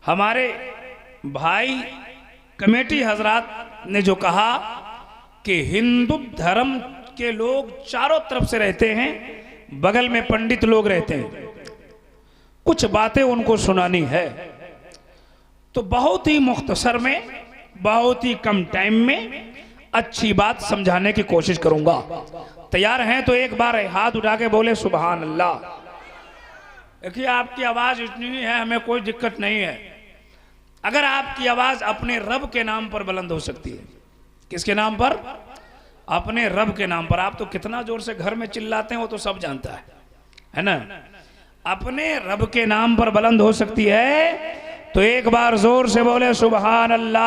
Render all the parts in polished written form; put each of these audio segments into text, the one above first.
हमारे भाई कमेटी हजरात ने जो कहा कि हिंदू धर्म के लोग चारों तरफ से रहते हैं, बगल में पंडित लोग रहते हैं, कुछ बातें उनको सुनानी है, तो बहुत ही मुख्तसर में, बहुत ही कम टाइम में अच्छी बात समझाने की कोशिश करूंगा। तैयार हैं तो एक बार हाथ उठा के बोले सुभान अल्लाह। देखिए आपकी आवाज इतनी ही है, हमें कोई दिक्कत नहीं है। अगर आपकी आवाज अपने रब के नाम पर बुलंद हो सकती है। किसके नाम पर? अपने रब के नाम पर। आप तो कितना जोर से घर में चिल्लाते हैं वो तो सब जानता है ना। अपने रब के नाम पर बुलंद हो सकती है तो एक बार जोर से बोले सुभान अल्लाह,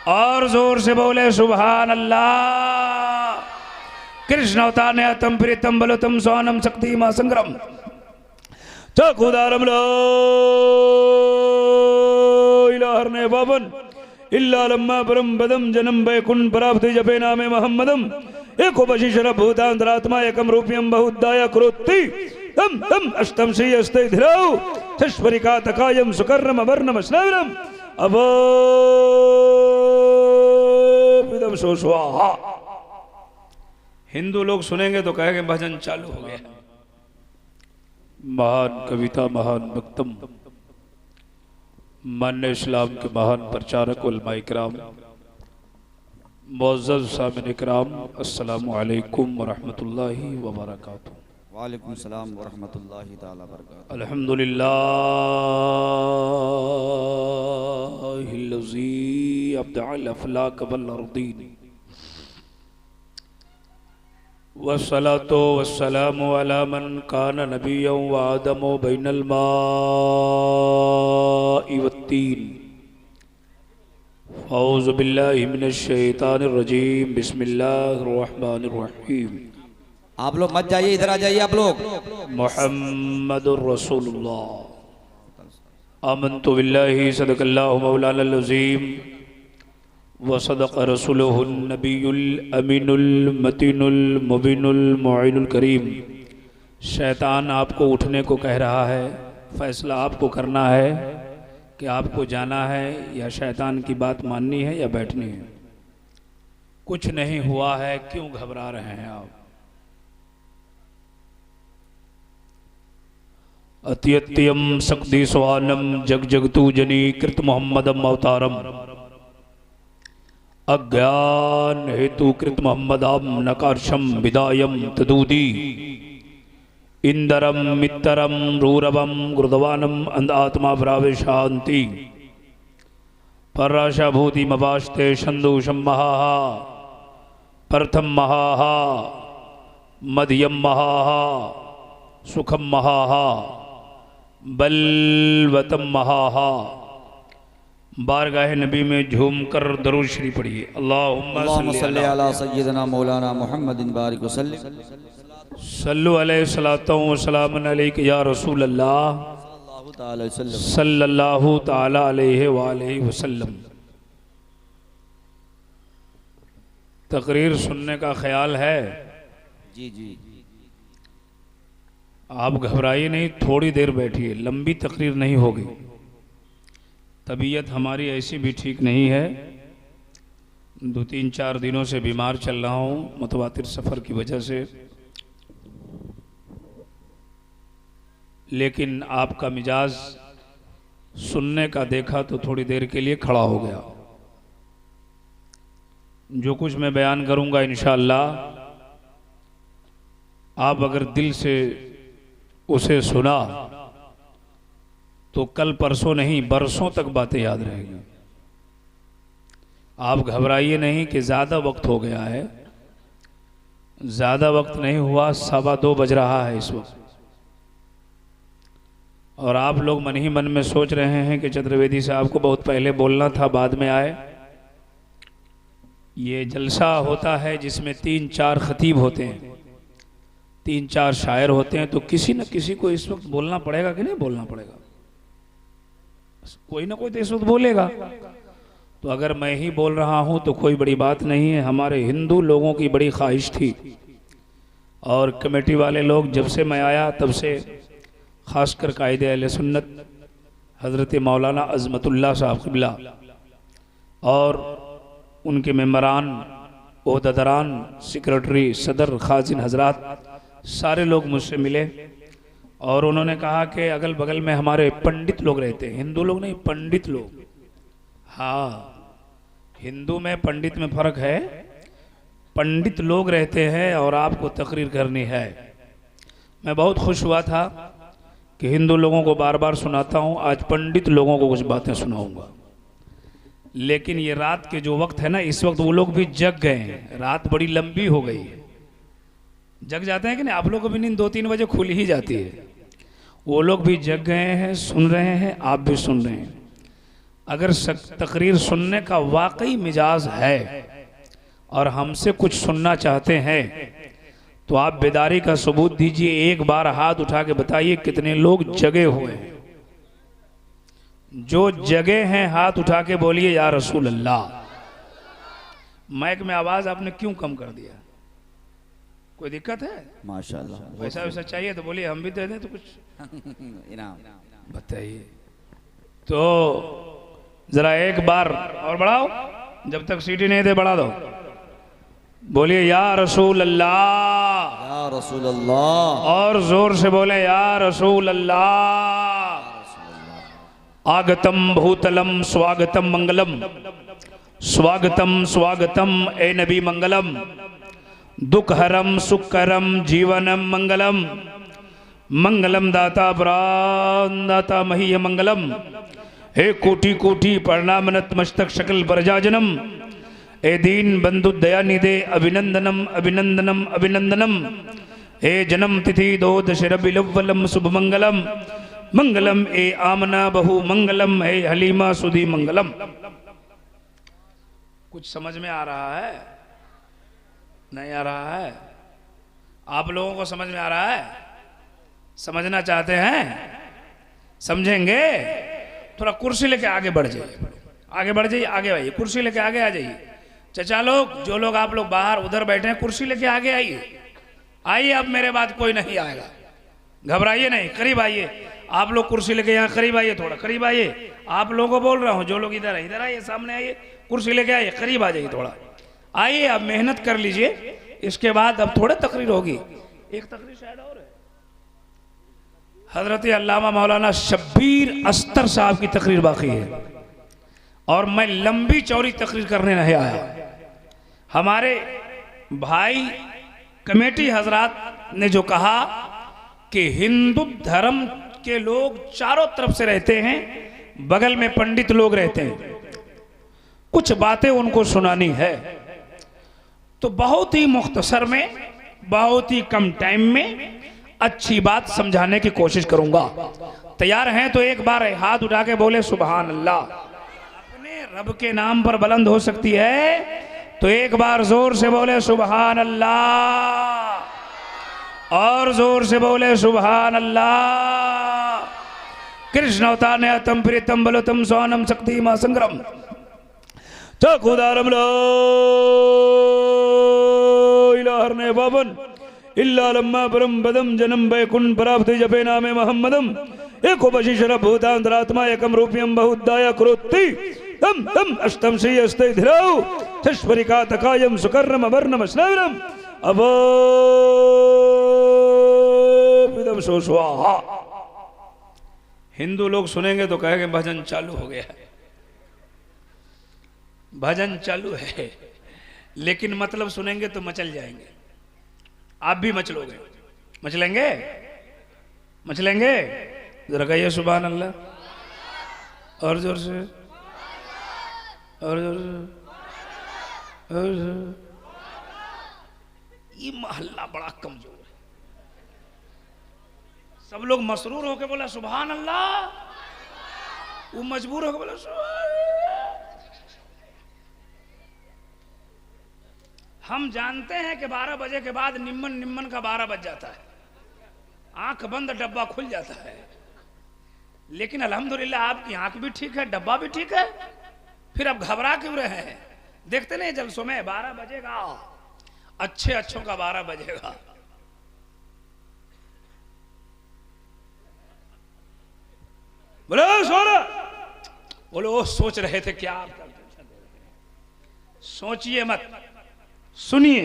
और जोर से बोले सुभान अल्लाह। कृष्ण अवतार ने अतम प्रीतम बलतम स्वानम शक्ति मां संग्रम चकुदारम इलाहरने बाबन इल्ला लम्मा परम पदम जन्म बैकुंठ प्राप्ति जपे नामे मोहम्मदम एको बशिशर भूतांतरात्मा एकम रूपियम बहुदाय करोति तम तम अष्टम श्री अस्ते धिराउ तस्वरिका तकायम सुकर्णम वर्णम श्रवणम अबो विदम सो स्वाहा। हिंदू लोग सुनेंगे तो कहेंगे भजन चालू हो गया। महान कविता, महान वक्तम, मान्य इस्लाम के महान प्रचारक उलमाए किराम, मुअज़्ज़ज़ सामिन इकराम, अस्सलामु अलैकुम व रहमतुल्लाहि व बरकातुहू। वालेकुम सलाम व रहमतुल्लाहि ताला बरकातुहू। अल्हम्दुलिल्लाहिल्लज़ी अब्दअल अफ़लाक वल अर्दीन वस्सलातु वस्सलामु अला मन कान नबिय्यन व आदमु बैनल माइ वत्तीन। औज़ु बिल्लाहि मिनश शैतानिर रजीम। बिस्मिल्लाहिर रहमानिर रहीम। आप लोग मत जाइए, इधर आ जाइए आप लोग। मुहम्मदुर रसूलुल्लाह। आमन्तु बिल्लाहि सदक़ल्लाहु मौलानल अज़ीम व सदक़ रसूलुहुन नबियुल अमीनुल मतीनुल मुबीनुल मुईनुल करीम। शैतान आपको उठने को कह रहा है, फैसला आपको करना है कि आपको जाना है या शैतान की बात माननी है या बैठनी है। कुछ नहीं हुआ है, क्यों घबरा रहे हैं आप? अत्यत्यम शक्ति स्वानम जग जगतु जनी कृत मोहम्मदम अवतारम अज्ञान हेतु कृत मोहम्मदाम नकारशम विदायम तदूदी इंदरम मित्तरम रूरवम गुरुदवानम अंधात्मा प्रावेशांति पराशा भूति मवास्ते शंदुषम महाहा प्रथम महाहा मध्यम महाहा सुखम महाहा बलवतम महाहा। बारगाह नबी में झूम कर दरूद शरीफ पढ़िए। अल्लाहुम्मा सल्ली अला सय्यदना मौलाना मुहम्मदिन बारिक वसल्लम सल्लु अलैहि सलातो व सलामुन अलैका या रसूल अल्लाह सल्लल्लाहु ताला अलैहि व आलिहि वसल्लम। तकरीर सुनने का ख्याल है? जी जी। आप घबराइए नहीं, थोड़ी देर बैठिए, लंबी तकरीर नहीं होगी। तबीयत हमारी ऐसी भी ठीक नहीं है, 2-3-4 दिनों से बीमार चल रहा हूँ मुतवातिर सफ़र की वजह से। लेकिन आपका मिजाज सुनने का देखा तो थोड़ी देर के लिए खड़ा हो गया। जो कुछ मैं बयान करूँगा इंशाअल्लाह आप अगर दिल से उसे सुना तो कल परसों नहीं बरसों तक बातें याद रहेगी। आप घबराइए नहीं कि ज़्यादा वक्त हो गया है, ज़्यादा वक्त नहीं हुआ, 2:15 बज रहा है इस वक्त। और आप लोग मन ही मन में सोच रहे हैं कि चतुर्वेदी साहब को बहुत पहले बोलना था, बाद में आए। ये जलसा होता है जिसमें 3-4 खतीब होते हैं, 3-4 शायर होते हैं, तो किसी न किसी को इस वक्त बोलना पड़ेगा कि नहीं बोलना पड़ेगा? कोई ना कोई तो इस वक्त बोलेगा। तो अगर मैं ही बोल रहा हूं तो कोई बड़ी बात नहीं है। हमारे हिंदू लोगों की बड़ी ख्वाहिश थी और कमेटी वाले लोग, जब से मैं आया तब से खासकर कायदे अहले सुन्नत हज़रत मौलाना अज़मतुल्लाह साहब क़िबला और उनके मेम्बरान, ओहदेदारान, सेक्रेटरी, सदर, खाजिन हजरात सारे लोग मुझसे मिले और उन्होंने कहा कि अगल बगल में हमारे पंडित लोग रहते हैं, हिंदू लोग नहीं, पंडित लोग। हाँ, हिंदू में पंडित में फ़र्क है, पंडित लोग रहते हैं और आपको तकरीर करनी है। मैं बहुत खुश हुआ था कि हिंदू लोगों को बार बार सुनाता हूँ, आज पंडित लोगों को कुछ बातें सुनाऊंगा। लेकिन ये रात के जो वक्त है ना, इस वक्त वो लोग भी जग गए हैं, रात बड़ी लंबी हो गई है। जग जाते हैं कि नहीं, आप लोग को भी नींद 2-3 बजे खुल ही जाती है। वो लोग भी जग गए हैं, सुन रहे हैं, आप भी सुन रहे हैं। अगर तकरीर सुनने का वाकई मिजाज है और हमसे कुछ सुनना चाहते हैं तो आप बेदारी का सबूत दीजिए। एक बार हाथ उठा के बताइए कितने लोग जगे हुए हैं। जो जगे हैं हाथ उठा के बोलिए या रसूल अल्लाह। माइक में आवाज आपने क्यों कम कर दिया? कोई दिक्कत है? माशाल्लाह। वैसा वैसा चाहिए तो बोलिए, हम भी दे दें तो कुछ इनाम बताइए। तो जरा एक बार और बढ़ाओ, जब तक सीटी नहीं दे बढ़ा दो। बोलिए या रसूल अल्लाह, या रसूल अल्लाह। और जोर से बोले या रसूल अल्लाह। आगतम भूतलम स्वागतम मंगलम, स्वागतम स्वागतम ए नबी मंगलम, दुखहरम सुखकरम जीवनम मंगलम, मंगलम दाता प्राण दाता महीय मंगलम। हे कोटि कोटि प्रणाम नतमस्तक शकल बरजाजनम, ए दीन बंधु दयानिधे अभिनंदनम अभिनंदनम अभिनंदनम। हे जन्म तिथि दो दशरबिलव्वलम शुभ मंगलम, मंगलम ए आमना बहु मंगलम, हे हलीमा सुधी मंगलम। कुछ समझ में आ रहा है? नहीं आ रहा है? आप लोगों को समझ में आ रहा है? समझना चाहते हैं? समझेंगे? थोड़ा कुर्सी लेके आगे बढ़ जाइए, आगे बढ़ जाइए, आगे आइए, कुर्सी लेके आगे आ जाइए। चचा लोग, जो लोग आप लोग बाहर उधर बैठे हैं, कुर्सी लेके आगे आइए। आइए, अब मेरे बाद कोई नहीं आएगा, घबराइए नहीं, करीब आइए। आप लोग कुर्सी लेके यहाँ करीब आइए, थोड़ा करीब आइए। आप लोगों को बोल रहा हूँ, जो लोग इधर है इधर आइए, सामने आइए, कुर्सी लेके आइए, करीब आ जाइए, थोड़ा आइए। अब मेहनत कर लीजिए, इसके बाद अब थोड़े तकरीर होगी। एक तकरीर शायद और है, हजरत अल्लामा मौलाना शब्बीर अस्तर साहब की तकरीर बाकी है और मैं लंबी चौड़ी तकरीर करने नहीं आया। हमारे भाई कमेटी हजरात ने जो कहा कि हिंदू धर्म के लोग चारों तरफ से रहते हैं, बगल में पंडित लोग रहते हैं, कुछ बातें उनको सुनानी है, तो बहुत ही मुख्तसर में, बहुत ही कम टाइम में अच्छी बात समझाने की कोशिश करूंगा। तैयार हैं तो एक बार हाथ उठा के बोले सुभान अल्लाह। अपने रब के नाम पर बुलंद हो सकती है तो एक बार जोर से बोले सुभान अल्लाह, और जोर से बोले सुभान अल्लाह। कृष्ण अवतार ने अतम प्रीतम बलोतम सोनम शक्ति मा संग्रम चकुदारम ने बाबन इल्ला लम्मा परम पदम जन्म वैकुंठ प्राप्ति जपे नामे मोहम्मदम एको वशिष्ठ भूतांतरात्मा एकम रूपियम बहुदाय करोति तम तम अष्टम श्री अस्ते धीरौ चश्वरिका तकायम सुकर्णम वर्णम स्नवरम अबो विदम सो स्वाहा। हिंदू लोग सुनेंगे तो कहेंगे भजन चालू हो गया है। भजन चालू है, लेकिन मतलब सुनेंगे तो मचल जाएंगे। आप भी मचलोगे, मचलेंगे, मचलेंगे। जरा कहिए सुभान अल्लाह, और जोर से, और जोर से, और जोर से। ये मोहल्ला बड़ा कमजोर है। सब लोग मसरूर होके बोला सुभान अल्लाह, वो मजबूर होके बोला सुभान अल्लाह। हम जानते हैं कि 12 बजे के बाद निम्मन निम्मन का 12 बज जाता है, आंख बंद डब्बा खुल जाता है। लेकिन अल्हम्दुलिल्लाह आपकी आंख भी ठीक है, डब्बा भी ठीक है, फिर अब घबरा क्यों रहे हैं? देखते नहीं जब समय 12 बजेगा, अच्छे अच्छों का 12 बजेगा। बोलो सोना बोले वो सोच रहे थे क्या आप टेंशन दे रहे हैं। सोचिए मत, सुनिए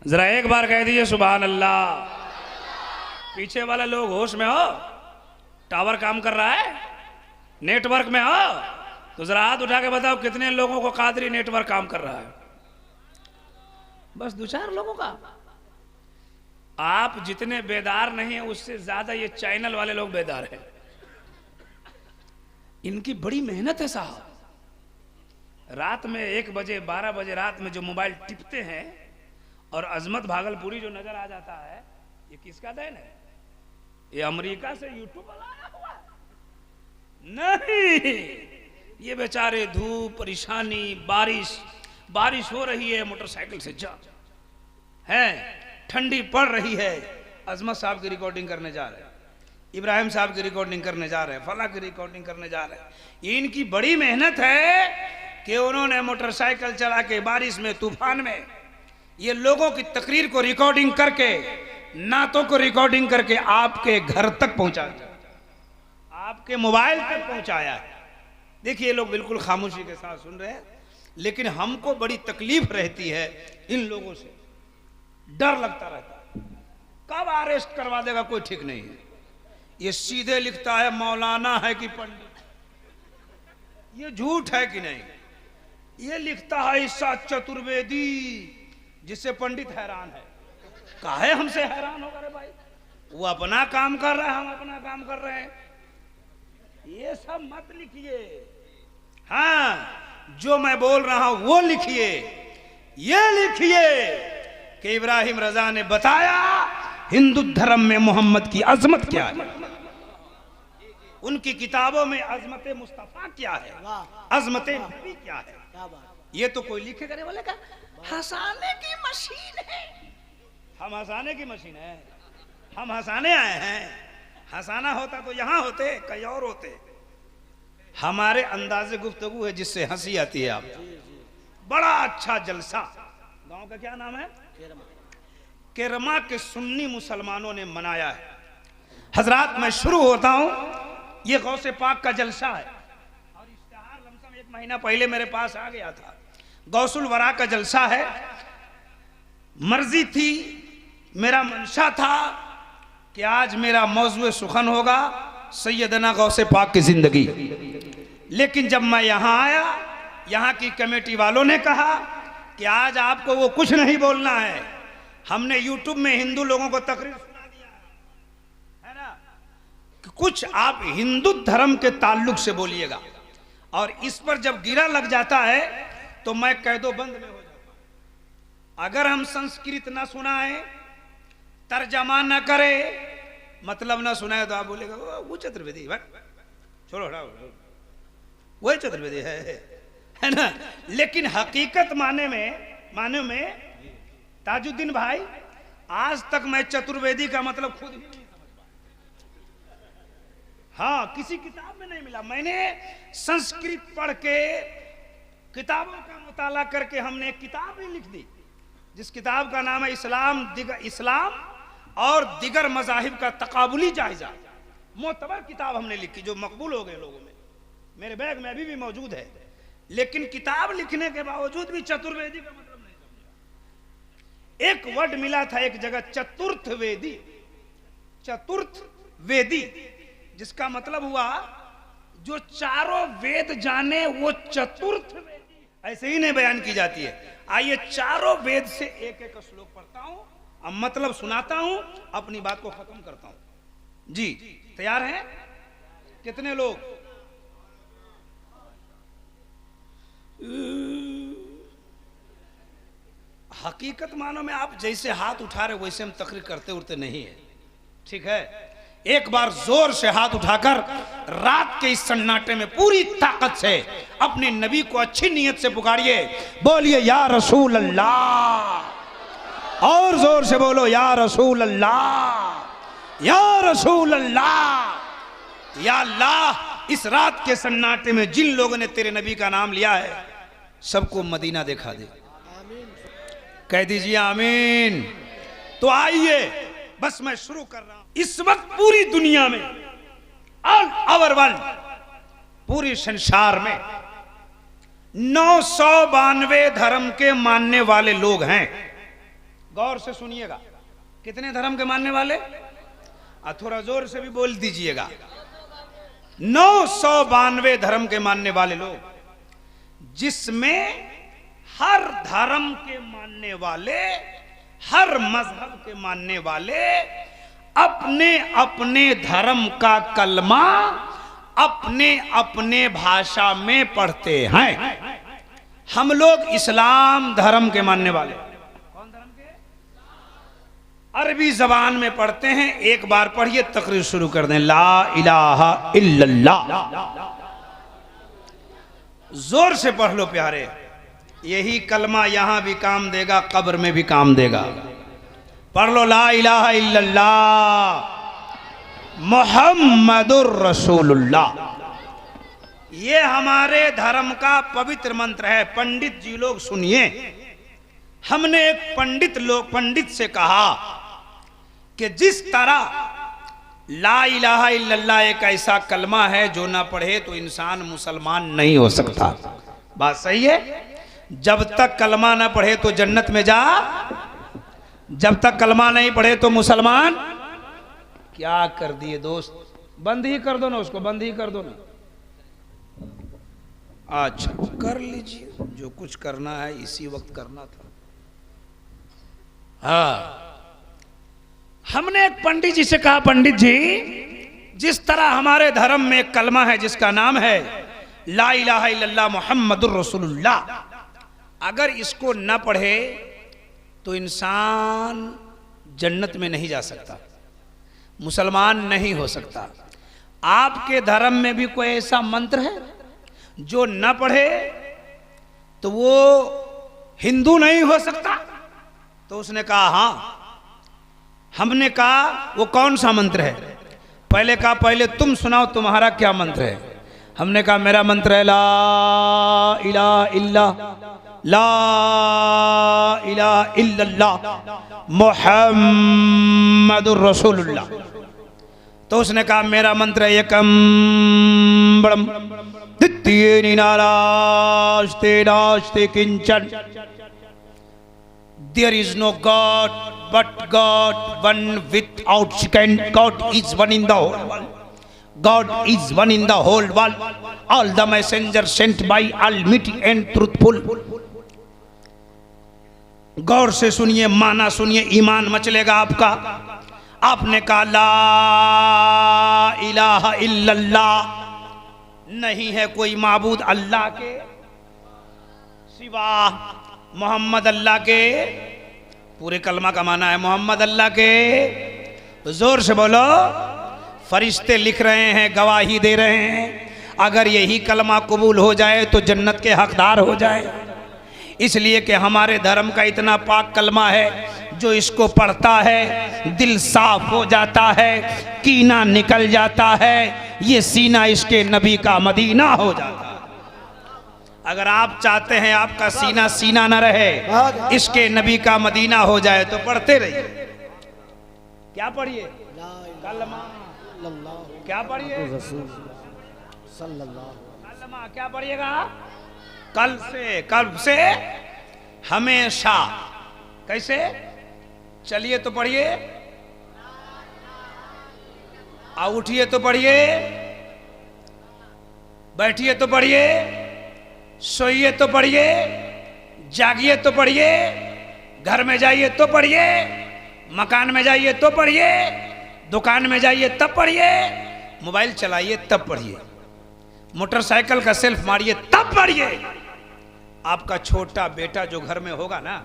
जरा, एक बार कह दीजिए सुभान अल्लाह। पीछे वाले लोग होश में हो? टावर काम कर रहा है? नेटवर्क में हो तो जरा हाथ उठा के बताओ कितने लोगों को कादरी नेटवर्क काम कर रहा है? बस 2-4 लोगों का। आप जितने बेदार नहीं है उससे ज्यादा ये चैनल वाले लोग बेदार हैं। इनकी बड़ी मेहनत है साहब। रात में 1 बजे 12 बजे रात में जो मोबाइल टिपते हैं और अजमत भागलपुरी जो नजर आ जाता है, ये किसका देन है? ये अमेरिका से यूट्यूब वाला आया हुआ है? नहीं, ये बेचारे धूप, परेशानी, बारिश हो रही है, मोटरसाइकिल से जा है, ठंडी पड़ रही है, अजमत साहब की रिकॉर्डिंग करने जा रहे हैं, इब्राहिम साहब की रिकॉर्डिंग करने जा रहे हैं, फला की रिकॉर्डिंग करने जा रहे हैं। ये इनकी बड़ी मेहनत है कि उन्होंने मोटरसाइकिल चला के बारिश में, तूफान में, ये लोगों की तकरीर को रिकॉर्डिंग करके, नातों को रिकॉर्डिंग करके आपके घर तक पहुंचा दिया, आपके मोबाइल तक पहुंचाया है। देखिए लोग बिल्कुल खामोशी के साथ सुन रहे हैं, लेकिन हमको बड़ी तकलीफ रहती है इन लोगों से, डर लगता रहता है कब अरेस्ट करवा देगा कोई ठीक नहीं है। ये सीधे लिखता है मौलाना है कि पंडित, ये झूठ है कि नहीं। ये लिखता है ईसा चतुर्वेदी, जिससे पंडित हैरान है। काहे हमसे हैरान होगा रे भाई? वो अपना काम कर रहा है, हम अपना काम कर रहे हैं। ये सब मत लिखिए। हाँ, जो मैं बोल रहा हूं वो लिखिए। ये लिखिए कि इब्राहिम रजा ने बताया हिंदू धर्म में मोहम्मद की अजमत क्या है, उनकी किताबों में अजमत मुस्तफा क्या है, अजमत नबी क्या है। ये तो कोई लिखेगा रे बोलेगा हंसाने की मशीन है। हम हंसाने की मशीन है? हम हंसाने आए हैं? हंसाना होता तो यहां होते, कहीं और होते। हमारे अंदाजे गुफ्तगू है जिससे हंसी आती है। आप बड़ा अच्छा जलसा, गांव का क्या नाम है? केरमा के सुन्नी मुसलमानों ने मनाया है। हजरात मैं शुरू होता हूं, ये गौसे पाक का जलसा है और इश्तिहार लमसम 1 महीना पहले मेरे पास आ गया था। गौसुल वरा का जलसा है। मर्जी थी, मेरा मंशा था कि आज मेरा मौजूए सुखन होगा सैयदना गौसे पाक की जिंदगी। लेकिन जब मैं यहां आया, यहां की कमेटी वालों ने कहा कि आज आपको वो कुछ नहीं बोलना है। हमने यूट्यूब में हिंदू लोगों को तकरीर सुना दिया है ना, कि कुछ आप हिंदू धर्म के ताल्लुक से बोलिएगा, और इस पर जब गिरा लग जाता है तो मैं कैदो बंद में हो जाता हूं। अगर हम संस्कृत ना सुनाए, तर्जमा न करे, मतलब ना सुनाए, तो आप बोलेगा वो चतुर्वेदी, छोड़ो वही चतुर्वेदी है ना। लेकिन हकीकत माने में ताजुद्दीन भाई, आज तक मैं चतुर्वेदी का मतलब खुद ही नहीं समझ पाया। हाँ, किसी किताब में नहीं मिला। मैंने संस्कृत पढ़ के, किताबों का मुताला करके हमने एक किताब भी लिख दी, जिस किताब का नाम है इस्लाम और दिगर मजाहिब का तकाबुली जायजा। मोतबर किताब हमने लिखी जो मकबूल हो गए लोगों में, मेरे बैग में अभी भी मौजूद है। लेकिन किताब लिखने के बावजूद भी चतुर्वेदी का मतलब नहीं समझा। एक वर्ड मिला था एक जगह, चतुर्थवेदी, चतुर्थवेदी, जिसका मतलब हुआ जो चारों वेद जाने वो चतुर्थवेदी। ऐसे ही नहीं बयान की जाती है। आइए चारों वेद से एक एक श्लोक पढ़ता हूं, अब मतलब सुनाता हूं, अपनी बात को खत्म करता हूं। जी तैयार हैं? कितने लोग? हकीकत मानो में आप जैसे हाथ उठा रहे वैसे हम तकरीर करते उठते नहीं है, ठीक है? एक बार जोर से हाथ उठाकर रात के इस सन्नाटे में पूरी ताकत से अपने नबी को अच्छी नीयत से पुकारिए। बोलिए या रसूल अल्लाह, और जोर से बोलो या रसूल अल्लाह, या रसूल अल्लाह। या अल्लाह, इस रात के सन्नाटे में जिन लोगों ने तेरे नबी का नाम लिया है सबको मदीना दिखा दे। कह दीजिए आमीन। तो आइए, बस मैं शुरू कर रहा हूं। इस वक्त पूरी दुनिया में ऑल ओवर वर्ल्ड पूरी संसार में 992 धर्म के मानने वाले लोग हैं। गौर से सुनिएगा, कितने धर्म के मानने वाले? थोड़ा जोर से भी बोल दीजिएगा। 992 धर्म के मानने वाले लोग, जिसमें हर धर्म के मानने वाले, हर मजहब के मानने वाले अपने अपने धर्म का कलमा अपने अपने भाषा में पढ़ते हैं। हम लोग इस्लाम धर्म के मानने वाले, कौन धर्म के? अरबी जबान में पढ़ते हैं। एक बार पढ़िए, तकरीर शुरू कर दें। ला इलाहा इल्लल्लाह। जोर से पढ़ लो प्यारे, यही कलमा यहां भी काम देगा, कब्र में भी काम देगा। पढ़ लो, ला इलाहा इल्लल्लाह मुहम्मदुर रसूलुल्लाह। ये हमारे धर्म का पवित्र मंत्र है। पंडित जी लोग सुनिए, हमने एक पंडित से कहा कि जिस तरह ला इलाहा इल्लल्लाह एक ऐसा कलमा है जो ना पढ़े तो इंसान मुसलमान नहीं हो सकता। बात सही है? जब तक कलमा ना पढ़े तो जन्नत में जा, जब तक कलमा नहीं पढ़े तो मुसलमान। क्या कर दिए दोस्त? बंद ही कर दो ना उसको, बंद ही कर दो ना। अच्छा कर लीजिए, जो कुछ करना है इसी वक्त करना था। हाँ, हमने एक पंडित जी से कहा, पंडित जी जिस तरह हमारे धर्म में एक कलमा है जिसका नाम है ला इलाहा इल्लल्लाह मुहम्मदुर रसूलुल्लाह, अगर इसको न पढ़े तो इंसान जन्नत में नहीं जा सकता, मुसलमान नहीं हो सकता। आपके धर्म में भी कोई ऐसा मंत्र है जो न पढ़े तो वो हिंदू नहीं हो सकता? तो उसने कहा हाँ। हमने कहा वो कौन सा मंत्र है? पहले कहा पहले तुम सुनाओ, तुम्हारा क्या मंत्र है? हमने कहा मेरा मंत्र है ला इलाहा इल्लल्लाह मुहम्मदुर रसूलुल्लाह। तो उसने कहा मेरा मंत्र है एकम बड़म द्वितीय नास्ते नास्ते किंचन। There is no God but God, one without second. God is one in the whole world. God is one in the whole world. All the messengers sent by Almighty and truthful. गौर से सुनिए, माना सुनिए, ईमान मचलेगा आपका। आपने कहा ला इलाहा इल्लल्लाह, नहीं है कोई माबूद अल्लाह के सिवा, मोहम्मद अल्लाह के, पूरे कलमा का माना है मोहम्मद अल्लाह के। जोर से बोलो। फरिश्ते लिख रहे हैं, गवाही दे रहे हैं, अगर यही कलमा कबूल हो जाए तो जन्नत के हकदार हो जाए। इसलिए कि हमारे धर्म का इतना पाक कलमा है, जो इसको पढ़ता है दिल साफ हो जाता है, कीना निकल जाता है, ये सीना इसके नबी का मदीना हो जाता है। अगर आप चाहते हैं आपका सीना सीना न रहे, इसके नबी का मदीना हो जाए, तो पढ़ते रहिए। क्या पढ़िए? कलमा। क्या पढ़िए? कलमा। क्या पढ़िएगा? कल से हमेशा। कैसे? चलिए तो पढ़िए, उठिए तो पढ़िए, बैठिए तो पढ़िए, सोइए तो पढ़िए, जागिए तो पढ़िए, घर में जाइए तो पढ़िए, मकान में जाइए तो पढ़िए, दुकान में जाइए तब पढ़िए, मोबाइल चलाइए तब पढ़िए, मोटरसाइकिल का सेल्फ मारिए तब पढ़िए। आपका छोटा बेटा जो घर में होगा ना,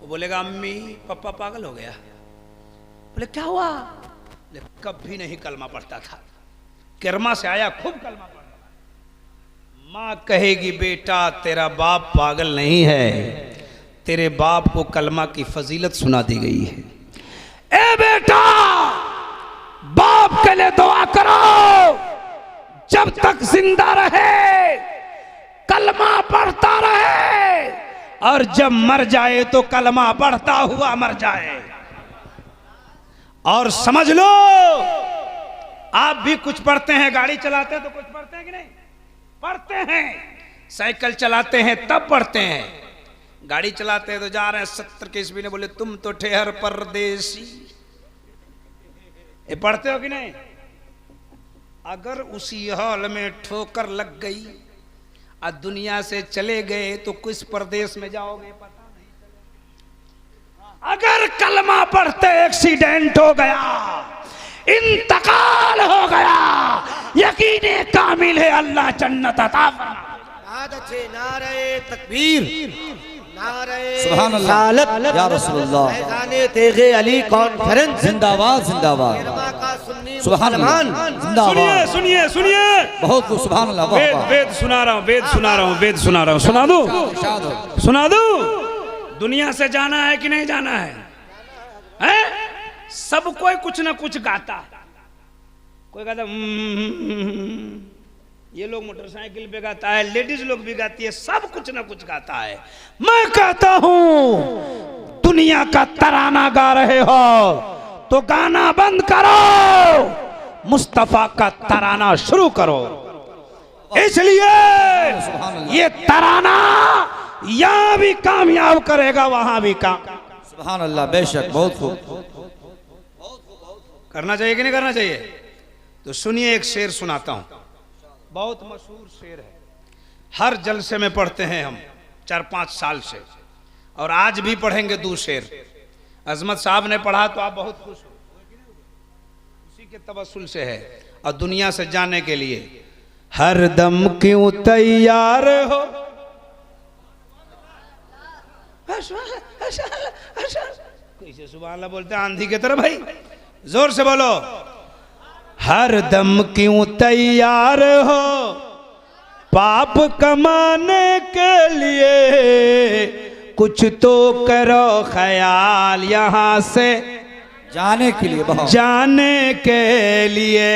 वो बोलेगा अम्मी पापा पागल हो गया। बोले क्या हुआ? कभी नहीं कलमा पढ़ता था, किरमा से आया खूब कलमा पढ़ता। माँ कहेगी बेटा तेरा बाप पागल नहीं है, तेरे बाप को कलमा की फजीलत सुना दी गई है। ए बेटा, बाप के लिए दुआ करो, जब तक जिंदा रहे कलमा पढ़ता रहे, और जब मर जाए तो कलमा पढ़ता हुआ मर जाए। और समझ लो आप भी कुछ पढ़ते हैं, गाड़ी चलाते हैं तो कुछ पढ़ते हैं कि नहीं? पढ़ते हैं। साइकिल चलाते हैं तब पढ़ते हैं, गाड़ी चलाते हैं तो जा रहे हैं 70 के ईस्वी ने बोले तुम तो ठहर परदेसी, ये पढ़ते हो कि नहीं? अगर उसी हॉल में ठोकर लग गई और दुनिया से चले गए तो किस प्रदेश में जाओगे पता नहीं चलेगा। अगर कलमा पढ़ते एक्सीडेंट हो गया, इंतकाल हो गया, यकीन कामिल है अल्लाह जन्नत अता फरमा। नारे तकबीर, नारे सुभान अल्लाह या रसूलुल्लाह, मैदाने तेगे अली कॉन्फ्रेंस जिंदाबाद जिंदाबाद, सुभान अल्लाह जिंदाबाद। सुनिए सुनिए, बहुत खूब, सुभान अल्लाह। वाह, वेद वाह। वेद सुना रहा हूँ, वेद सुना रहा हूँ, वेद सुना रहा हूँ। सुना दूं? इरशाद हो। सुना दूं? दुनिया से जाना है कि नहीं जाना है? हैं? सब कोई कुछ ना कुछ गाता है। कोई कहता ये लोग मोटरसाइकिल पे गाता है, लेडीज लोग भी गाती है, सब कुछ ना कुछ गाता है। मैं कहता हूं दुनिया का तराना गा रहे हो तो गाना बंद करो, मुस्तफा का तराना शुरू करो। इसलिए ये तराना यहां भी कामयाब करेगा, वहां भी काम। सुभान अल्लाह, बेशक, बहुत खूब। करना चाहिए कि नहीं करना चाहिए? तो सुनिए, एक शेर सुनाता हूं, बहुत मशहूर शेर है, हर जलसे में पढ़ते हैं हम 4-5 साल से, और आज भी पढ़ेंगे 2 शेर। अजमत साहब ने पढ़ा तो आप बहुत खुश हो, उसी के तवस्सुल से है। और दुनिया से जाने के लिए हर दम क्यों तैयार हो, कैसे सुभान अल्लाह बोलते हैं आंधी की तरह, भाई जोर से बोलो। हर दम क्यों तैयार हो पाप कमाने के लिए, कुछ तो करो ख्याल यहाँ से जाने के लिए, बहुत जाने के लिए।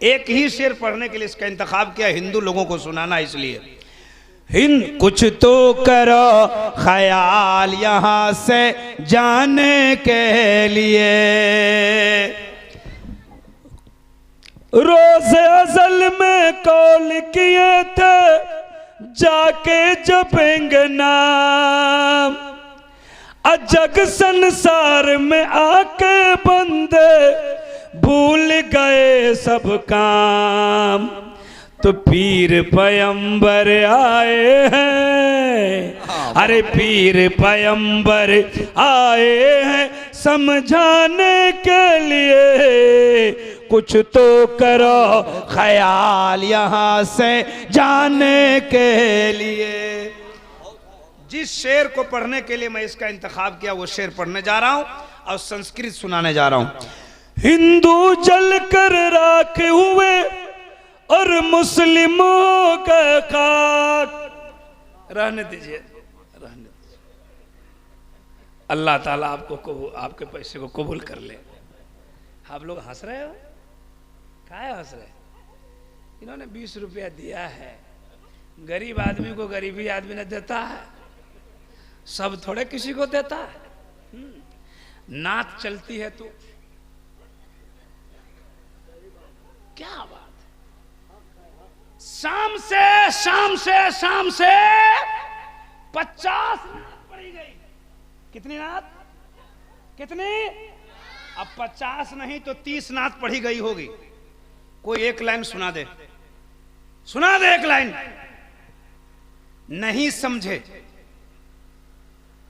एक ही शेर पढ़ने के लिए इसका इंतखाब किया, हिंदू लोगों को सुनाना, इसलिए हिंद कुछ तो करो ख्याल यहाँ से जाने के लिए। रोज़े अज़ल में कौल किए थे जाके जपेंगे नाम, अजग संसार में आके बंदे भूल गए सब काम। तो पीर पैगंबर आए हैं, अरे पीर पैगंबर आए हैं समझाने के लिए, कुछ तो करो ख्याल यहाँ से जाने के लिए। जिस शेर को पढ़ने के लिए मैं इसका इंतखाब किया वो शेर पढ़ने जा रहा हूँ और संस्कृत सुनाने जा रहा हूँ। हिंदू जल कर राख हुए और मुस्लिमों का खाक। रहने दीजिए, रहने दीजिए। अल्लाह ताला आपको आपके पैसे को कबूल कर ले। आप लोग हंस रहे हो, काहे हंस रहे? इन्होंने 20 रुपया दिया है, गरीब आदमी को गरीबी आदमी ने देता है, सब थोड़े किसी को देता है। नात चलती है तो क्या बात, शाम से 50 नात पड़ी गई। कितनी नात? कितनी? अब 50 नहीं तो 30 नात पढ़ी गई होगी। कोई एक लाइन सुना दे, सुना दे एक लाइन। नहीं समझे,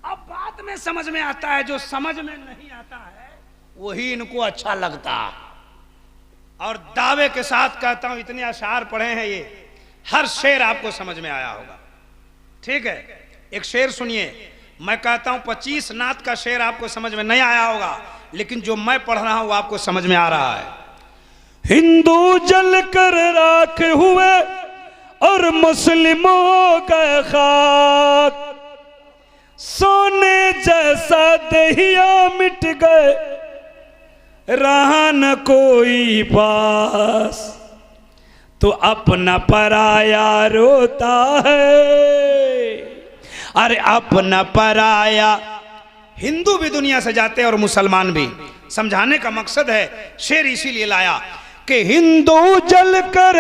अब बात में समझ में आता है, जो समझ में नहीं आता है वही इनको अच्छा लगता। और दावे के साथ कहता हूं, इतने अशार पढ़े हैं ये, हर शेर आपको समझ में आया होगा। ठीक है, एक शेर सुनिए। मैं कहता हूं 25 नात का शेर आपको समझ में नहीं आया होगा, लेकिन जो मैं पढ़ रहा हूं वो आपको समझ में आ रहा है। हिंदू जल कर राख हुए और मुस्लिमों का खाक, सोने जैसा दहिया मिट गए, रहा न कोई पास, तो अपना पराया रोता है। अरे अपना पराया। हिंदू भी दुनिया से जाते हैं और मुसलमान भी, समझाने का मकसद है, शेर इसीलिए लाया कि हिंदू जल कर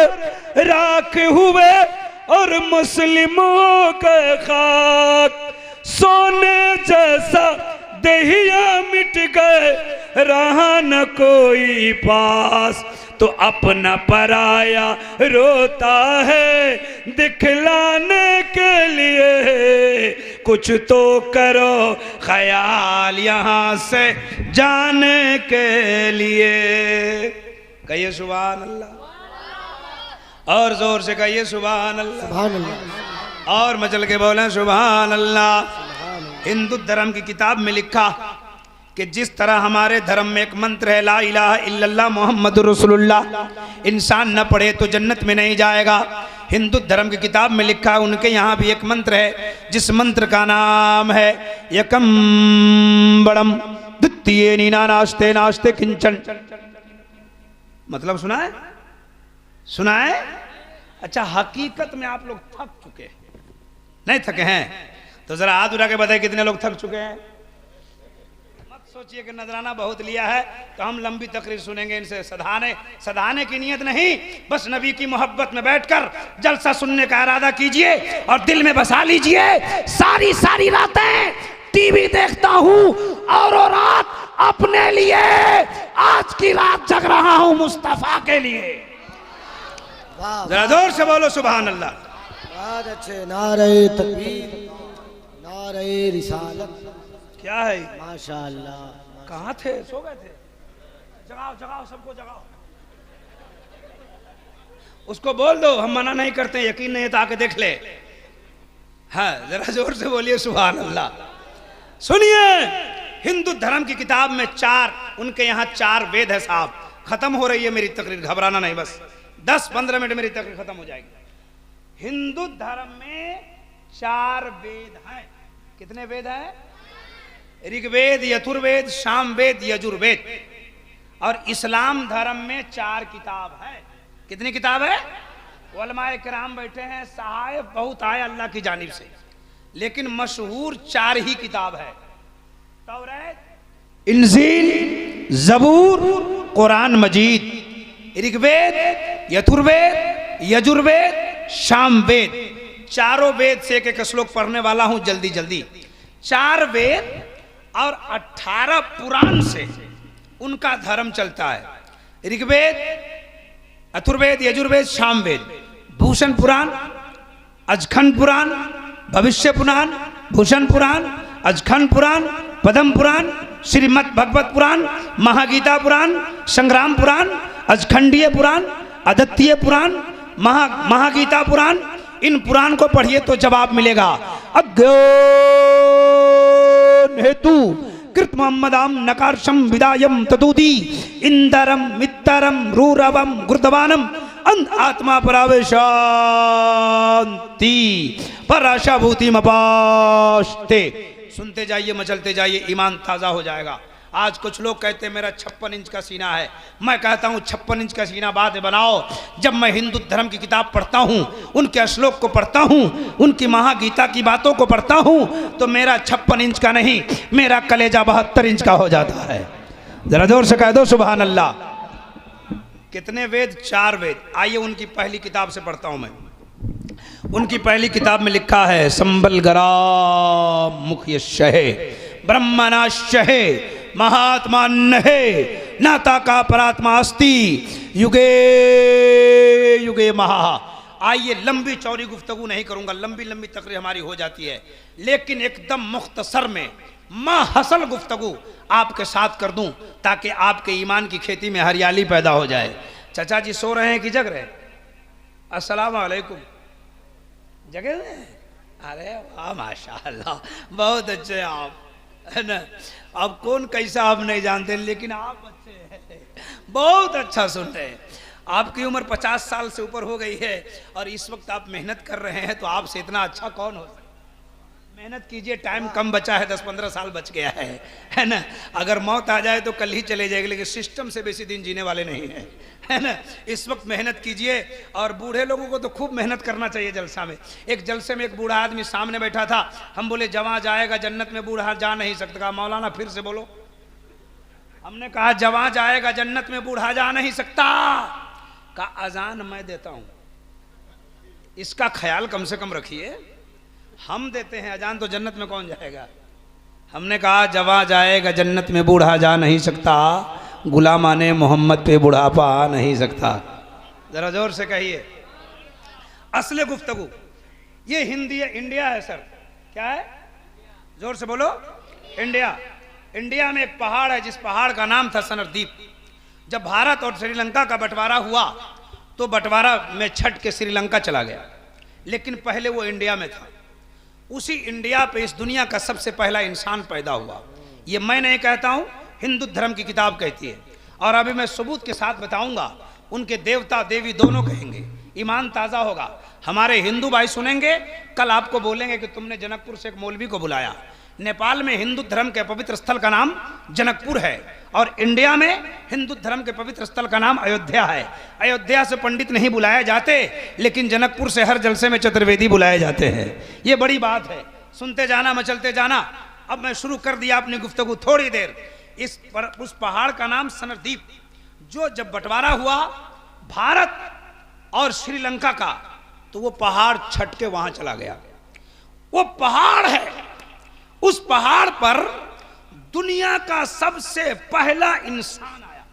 राख हुए और मुस्लिमों का खाक, सोने जैसा दहिया मिट गए, रहा न कोई पास, तो अपना पराया रोता है दिखलाने के लिए, कुछ तो करो ख्याल यहाँ से जाने के लिए। कहिए सुभान अल्लाह, और जोर से कहिए सुभान अल्लाह, सुभान अल्लाह, और मचल के बोले सुभान अल्लाह। हिंदू धर्म की किताब में लिखा कि जिस तरह हमारे धर्म में एक मंत्र है ला इलाहा इल्लल्लाह मुहम्मदुर रसूलुल्लाह, इंसान न पढ़े तो जन्नत में नहीं जाएगा। हिंदू धर्म की किताब में लिखा है उनके यहाँ भी एक मंत्र है, जिस मंत्र का नाम है एकम बड़म द्वितीय नीना नास्ते नास्ते किंचन। मतलब सुना है, सुना है? अच्छा, हकीकत में आप लोग थक चुके हैं? नहीं थके हैं तो जरा हाथ उठा के बताए कितने लोग थक चुके हैं। मत सोचिए कि नजराना बहुत लिया है तो हम लंबी तकरीर सुनेंगे इनसे। सधाने की नियत नहीं, बस नबी की मोहब्बत में बैठकर जलसा सुनने का इरादा कीजिए और दिल में बसा लीजिए। सारी सारी रातें टीवी देखता हूं और रात अपने लिए, आज की रात जग रहा हूं मुस्तफा के लिए। जरा जोर से बोलो सुभान अल्लाह। बहुत अच्छे, नारे तकबीर, नारे रिसालत। क्या है? माशाअल्लाह। कहाँ थे? सो गए थे? जगाओ जगाओ, सबको जगाओ। उसको बोल दो हम मना नहीं करते, यकीन नहीं तो आके देख ले। हाँ, जरा जोर से बोलिए सुभान अल्लाह। सुनिए, हिंदू धर्म की किताब में उनके यहाँ 4 वेद है साहब। खत्म हो रही है मेरी तकरीर, घबराना नहीं, बस 10-15 मिनट मेरी तकरीर खत्म हो जाएगी। हिंदू धर्म में 4 वेद हैं। कितने वेद हैं? ऋग्वेद, यजुर्वेद, सामवेद, यजुर्वेद। और इस्लाम धर्म में 4 किताब है। कितनी किताब है? उलमाए किराम बैठे हैं, सहायक बहुत आए अल्लाह की जानिब से, लेकिन मशहूर 4 ही किताब है। तौरात, इंजील, जबूर, कुरान मजीद। ऋग्वेद, यजुर्वेद, यजुर्वेद, सामवेद। 4 वेद से एक श्लोक पढ़ने वाला हूं जल्दी जल्दी। 4 वेद और 18 पुराण से उनका धर्म चलता है। ऋग्वेद, अथुर्वेद, यजुर्वेद, सामवेद, भूषण पुराण, अजखंड पुराण, भविष्य पुराण, भूषण पुराण, अजखंड पुराण, पद्म पुराण, श्रीमद् भगवत पुराण, महागीता पुराण, संग्राम पुराण, अजखंडीय पुराण, अद्वितीय पुराण, महागीता पुराण। इन पुराण को पढ़िए तो जवाब मिलेगा। अज्ञान हेतु कृत मोहम्मदाम नकारशम विदायम ततुदी इंदरम मित्तरम रूरवम गुर्दवानम अंध आत्मा परावेशांति पराशाभूति मपास्ते। सुनते जाइए, मचलते जाइए, ईमान ताजा हो जाएगा। आज कुछ लोग कहते हैं मेरा 56 इंच का सीना है। मैं कहता हूं 56 इंच का सीना बाद में बनाओ। जब मैं हिंदू धर्म की किताब पढ़ता हूं, उनके श्लोक को पढ़ता हूं, उनकी महागीता की बातों को पढ़ता हूं, तो मेरा 56 इंच का नहीं, मेरा कलेजा 72 इंच का हो जाता है। जरा जोर से कह दो सुभान अल्लाह। कितने वेद? 4 वेद। आइए उनकी पहली किताब से पढ़ता हूं मैं। उनकी पहली किताब में लिखा है संबलगरा मुख्य शहे ब्रह्मणा शहे महात्मा नहे नाता का परात्मा अस्ति युगे युगे महा। आइए, लंबी चौड़ी गुफ्तगू नहीं करूंगा, लंबी लंबी तकरीर हमारी हो जाती है, लेकिन एकदम मुख्तसर में माहसल गुफ्तगू आपके साथ कर दूं ताकि आपके ईमान की खेती में हरियाली पैदा हो जाए। चाचा जी सो रहे हैं कि जग रहे? अस्सलाम वालेकुम। जगे हुए? अरे वाह माशाअल्लाह, बहुत अच्छे आप, है ना। अब कौन कैसा आप नहीं जानते, लेकिन आप अच्छे हैं, बहुत अच्छा सुन रहे हैं। आपकी उम्र 50 साल से ऊपर हो गई है और इस वक्त आप मेहनत कर रहे हैं, तो आपसे इतना अच्छा कौन हो सकता। मेहनत कीजिए, टाइम कम बचा है, 10-15 साल बच गया है ना। अगर मौत आ जाए तो कल ही चले जाएगी, लेकिन सिस्टम से बेसी दिन जीने वाले नहीं हैं, है ना। इस वक्त मेहनत कीजिए। और बूढ़े लोगों को तो खूब मेहनत करना चाहिए जलसा में। एक जलसे में एक बूढ़ा आदमी सामने बैठा था, हम बोले जवां जाएगा जन्नत में, बूढ़ा जा नहीं सकता। मौलाना फिर से बोलो। हमने कहा जवां जाएगा जन्नत में बूढ़ा जा नहीं सकता। का अजान मैं देता हूं, इसका ख्याल कम से कम रखिए। हम देते हैं अजान तो जन्नत में कौन जाएगा। हमने कहा जवां जाएगा जन्नत में बूढ़ा जा नहीं सकता, गुलामाने मोहम्मद पे बुढ़ापा आ नहीं सकता। जरा जोर से कहिए। असले गुफ्तगू ये हिंदी है, इंडिया है सर। क्या है? जोर से बोलो। इंडिया। इंडिया में एक पहाड़ है जिस पहाड़ का नाम था सनरद्वीप। जब भारत और श्रीलंका का बंटवारा हुआ तो बंटवारा में छट के श्रीलंका चला गया, लेकिन पहले वो इंडिया में था। उसी इंडिया पे इस दुनिया का सबसे पहला इंसान पैदा हुआ। ये मैं नहीं कहता हूं, हिंदू धर्म की किताब कहती है। और अभी मैं सबूत के साथ बताऊंगा। उनके देवता देवी दोनों कहेंगे, ईमान ताज़ा होगा। हमारे हिंदू भाई सुनेंगे, कल आपको बोलेंगे कि तुमने जनकपुर से एक मौलवी को बुलाया। नेपाल में हिंदू धर्म के पवित्र स्थल का नाम जनकपुर है और इंडिया में हिंदू धर्म के पवित्र स्थल का नाम अयोध्या है। अयोध्या से पंडित नहीं बुलाए जाते, लेकिन जनकपुर से हर जलसे में चतुर्वेदी बुलाए जाते हैं। ये बड़ी बात है। सुनते जाना, मचलते जाना। अब मैं शुरू कर दिया अपनी गुफ्तगू थोड़ी देर। उस पहाड़ का नाम सनरद्वीप, जो जब बंटवारा हुआ भारत और श्रीलंका का, तो वो पहाड़ छट के वहां चला गया। वो पहाड़ है, उस पहाड़ पर दुनिया का सबसे पहला इंसान आया।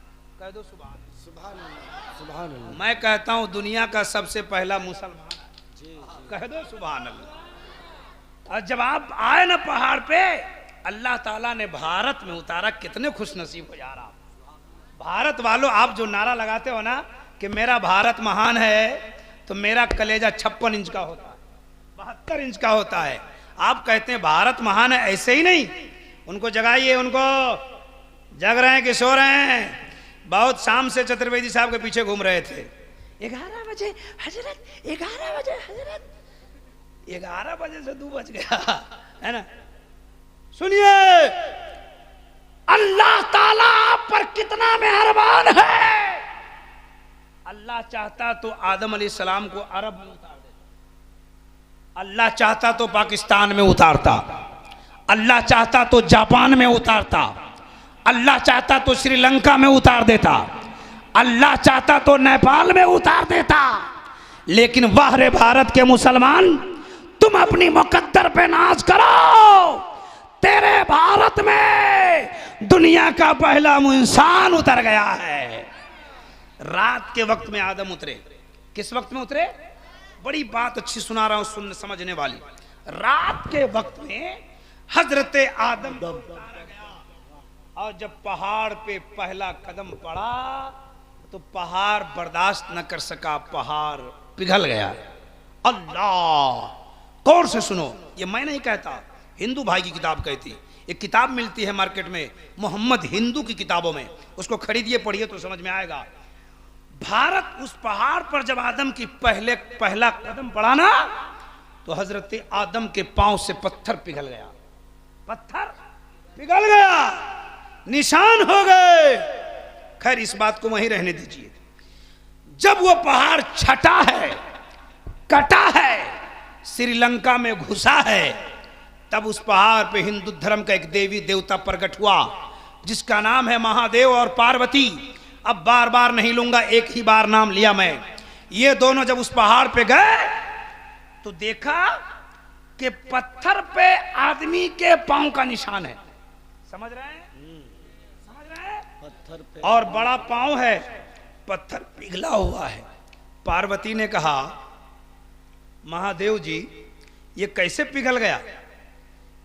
कह दो सुभान अल्लाह। सुभान अल्लाह। मैं कहता हूं दुनिया का सबसे पहला मुसलमान। कह दो सुभान अल्लाह। और जब आप आए ना पहाड़ पे, अल्लाह ताला ने भारत में उतारा। कितने खुश नसीब हो यार आप भारत वालों। आप जो नारा लगाते हो ना कि मेरा भारत महान है, तो मेरा कलेजा 56 इंच का होता है, 72 इंच का होता है। आप कहते हैं भारत महान है, ऐसे ही नहीं। उनको जगाइए, उनको जग रहे हैं कि सो रहे हैं। बहुत शाम से चतुर्वेदी साहब के पीछे घूम रहे थे। 11 बजे हजरत, 11 बजे हजरत। 11 बजे से 2 बज गया है ना। सुनिए, अल्लाह ताला आप पर कितना मेहरबान है। अल्लाह चाहता तो आदम अलैहिस्सलाम को अरब में उतार देता, अल्लाह चाहता तो पाकिस्तान में उतारता, अल्लाह चाहता तो जापान में उतारता, अल्लाह चाहता तो श्रीलंका में उतार देता, अल्लाह चाहता तो नेपाल में उतार देता। लेकिन वाह रे भारत के मुसलमान, तुम अपनी मुकद्दर पे नाज करो। तेरे भारत में दुनिया का पहला इंसान उतर गया है। रात के वक्त में आदम उतरे। किस वक्त में उतरे? बड़ी बात अच्छी सुना रहा हूं, सुनने समझने वाली। रात के वक्त में हजरत आदम उतारा गया। और जब पहाड़ पे पहला कदम पड़ा तो पहाड़ बर्दाश्त न कर सका, पहाड़ पिघल गया। अल्लाह। गौर से सुनो, ये मैं नहीं कहता, हिंदू भाई की किताब कहती। एक किताब मिलती है मार्केट में, मोहम्मद हिंदू की किताबों में, उसको खरीदिए, पढ़िए तो समझ में आएगा। भारत उस पहाड़ पर जब आदम की पहला कदम पड़ा ना, तो हजरत आदम के पांव से पत्थर पिघल गया। पत्थर पिघल गया, निशान हो गए। खैर इस बात को वहीं रहने दीजिए। जब वो पहाड़ छटा है, कटा है, श्रीलंका में घुसा है, तब उस पहाड़ पे हिंदू धर्म का एक देवी देवता प्रकट हुआ जिसका नाम है महादेव और पार्वती। अब बार बार नहीं लूंगा, एक ही बार नाम लिया मैं। ये दोनों जब उस पहाड़ पे गए तो देखा कि पत्थर पे आदमी के पांव का निशान है। समझ रहे हैं? समझ रहे हैं? पत्थर पे और बड़ा पांव है, पत्थर पिघला हुआ है। पार्वती ने कहा, महादेव जी ये कैसे पिघल गया?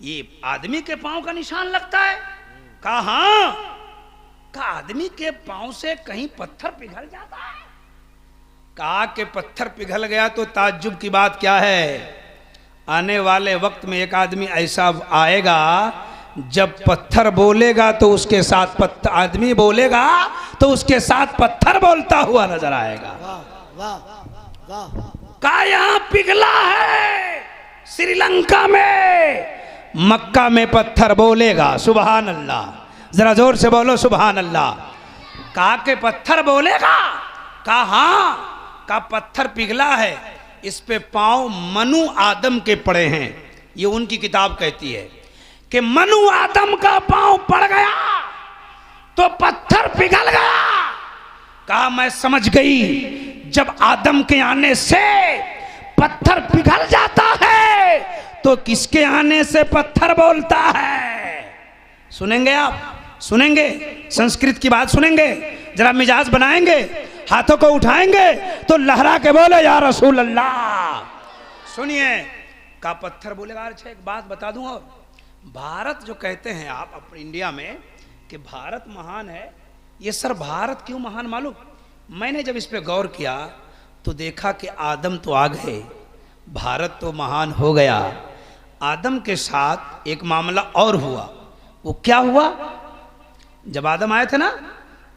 ये आदमी के पांव का निशान लगता है। कहा हां। कहा आदमी के पांव से कहीं पत्थर पिघल जाता है? कहा कि पत्थर पिघल गया तो ताज्जुब की बात क्या है। आने वाले वक्त में एक आदमी ऐसा आएगा, जब पत्थर बोलेगा तो उसके साथ पत्थर, आदमी बोलेगा तो उसके साथ पत्थर बोलता हुआ नजर आएगा। वाह वाह वाह। का यहां पिघला है श्रीलंका में, मक्का में पत्थर बोलेगा। सुभान अल्लाह। जरा जोर से बोलो सुभान अल्लाह। कहा के पत्थर बोलेगा? कहा हां। का पत्थर पिघला है, इस पे पांव मनु आदम के पड़े हैं। ये उनकी किताब कहती है कि मनु आदम का पांव पड़ गया। तो पत्थर पिघल गया। कहा मैं समझ गई, जब आदम के आने से पत्थर पिघल जाता है तो किसके आने से पत्थर बोलता है? सुनेंगे आप? सुनेंगे? संस्कृत की बात सुनेंगे? जरा मिजाज बनाएंगे, हाथों को उठाएंगे तो लहरा के बोले या रसूल अल्लाह। सुनिए, का पत्थर बोलेगा। अच्छा एक बात बता दूं, और भारत जो कहते हैं आप अपने इंडिया में कि भारत महान है, ये सर भारत क्यों महान मालूम? मैंने जब इस पे गौर किया तो देखा कि आदम तो आ गए, भारत तो महान हो गया। आदम के साथ एक मामला और हुआ। वो क्या हुआ? जब आदम आए थे ना,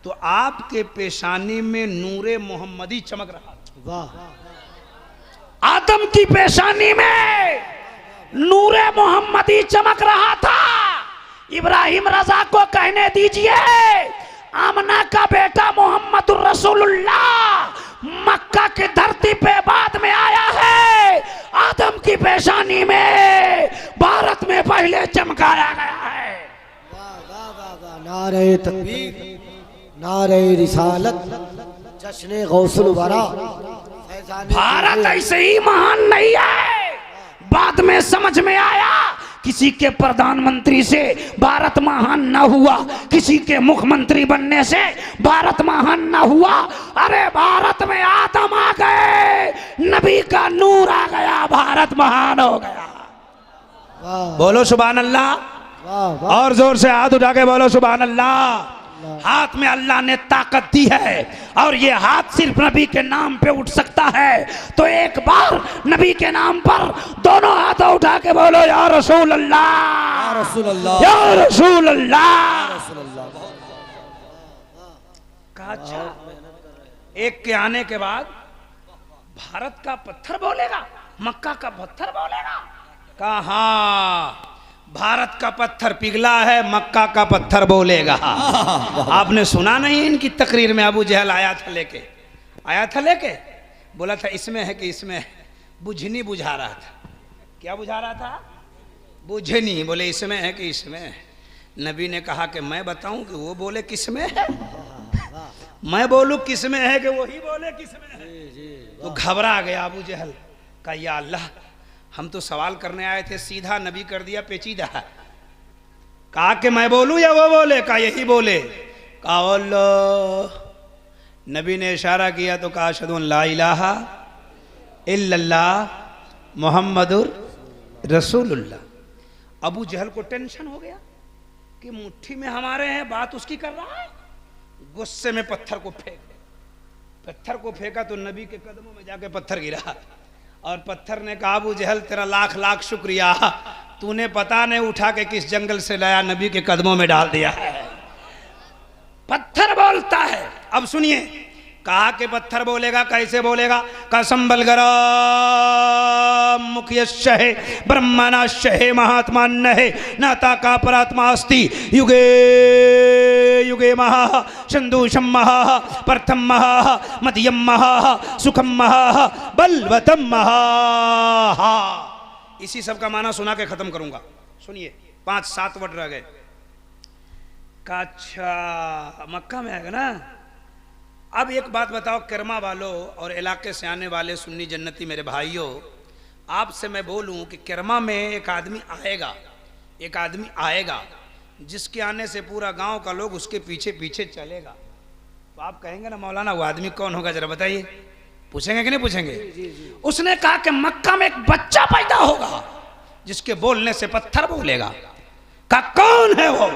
तो आपके पेशानी में नूरे मोहम्मदी चमक रहा था। वाह। आदम की पेशानी में नूरे मोहम्मदी चमक रहा था। इब्राहिम रजा को कहने दीजिए, आमना का बेटा मोहम्मद रसूलुल्लाह मक्का की धरती पे बाद में आया है। आदम की पेशानी में भारत में पहले चमकाया गया है। वाह वाह वाह वाह। नारे तकबीर, नारे रिसालत, जश्न गौसुल वरा। भारत ऐसे ही महान नहीं है। बाद में समझ में आया, किसी के प्रधानमंत्री से भारत महान न हुआ, किसी के मुख्यमंत्री बनने से भारत महान न हुआ। अरे भारत में आदम आ गए, नबी का नूर आ गया, भारत महान हो गया। वाह बोलो सुभान अल्लाह। वाह वाह। और जोर से हाथ उठा के बोलो सुभान अल्लाह। हाथ में अल्लाह ने ताकत दी है और ये हाथ सिर्फ नबी के नाम पे उठ सकता है। तो एक बार नबी के नाम पर दोनों हाथ उठा के बोलो या रसूल अल्लाह, या रसूल अल्लाह, या रसूल अल्लाह। रसूल अल्लाह। कहा अच्छा, एक के आने के बाद भारत का पत्थर बोलेगा, मक्का का पत्थर बोलेगा? कहा हाँ, भारत का पत्थर पिघला है, मक्का का पत्थर बोलेगा। आपने सुना नहीं इनकी तकरीर में? अबू जहल आया था लेके बोला था इसमें है कि इसमें है। बुझनी बुझा रहा था। क्या बुझा रहा था? बुझनी। बोले इसमें है कि इसमें है। नबी ने कहा कि मैं बताऊं कि वो बोले किसमें है, मैं बोलूं किसमें है कि वही बोले किसमें है। तो घबरा गया अबू जहल। कहा या अल्लाह, हम तो सवाल करने आए थे, सीधा नबी कर दिया पेचीदा। कहा कि मैं बोलूं या वो बोले? कहा यही बोले। कहा अल्लाह। नबी ने इशारा किया तो कहा अशहदु अन ला इलाहा इल्लल्लाह मुहम्मदुर रसूलुल्लाह। अबू जहल को टेंशन हो गया कि मुट्ठी में हमारे हैं, बात उसकी कर रहा है। गुस्से में पत्थर को फेंक दे। पत्थर को फेंका तो नबी के कदमों में जाके पत्थर गिरा और पत्थर ने कहा अबू जहल तेरा लाख लाख शुक्रिया, तूने पता नहीं उठा के किस जंगल से लाया, नबी के कदमों में डाल दिया है। पत्थर बोलता है। अब सुनिए, कहा कि पत्थर बोलेगा। कैसे बोलेगा? कसम बलगरा मुख्यशहे ब्रह्मणाशहे महात्मान्नहे नाता का परात्मा अस्ति युगे युगे महा संदूषम महा प्रथम महा मध्यम महा सुखम महा बलवतम महा। इसी सब का माना सुना के खत्म करूंगा। सुनिए, 5-7 वर्ड रह गए। अच्छा, मक्का में आएगा ना। अब एक बात बताओ कर्मा वालों और इलाके से आने वाले सुन्नी जन्नती मेरे भाइयों, आपसे मैं बोलूं कि कर्मा में एक आदमी आएगा जिसके आने से पूरा गांव का लोग उसके पीछे पीछे चलेगा। तो आप कहेंगे ना मौलाना वो आदमी कौन होगा, जरा बताइए। पूछेंगे कि नहीं पूछेंगे? उसने कहा कि मक्का में एक बच्चा पैदा होगा जिसके बोलने से पत्थर बोलेगा। का कौन है वो,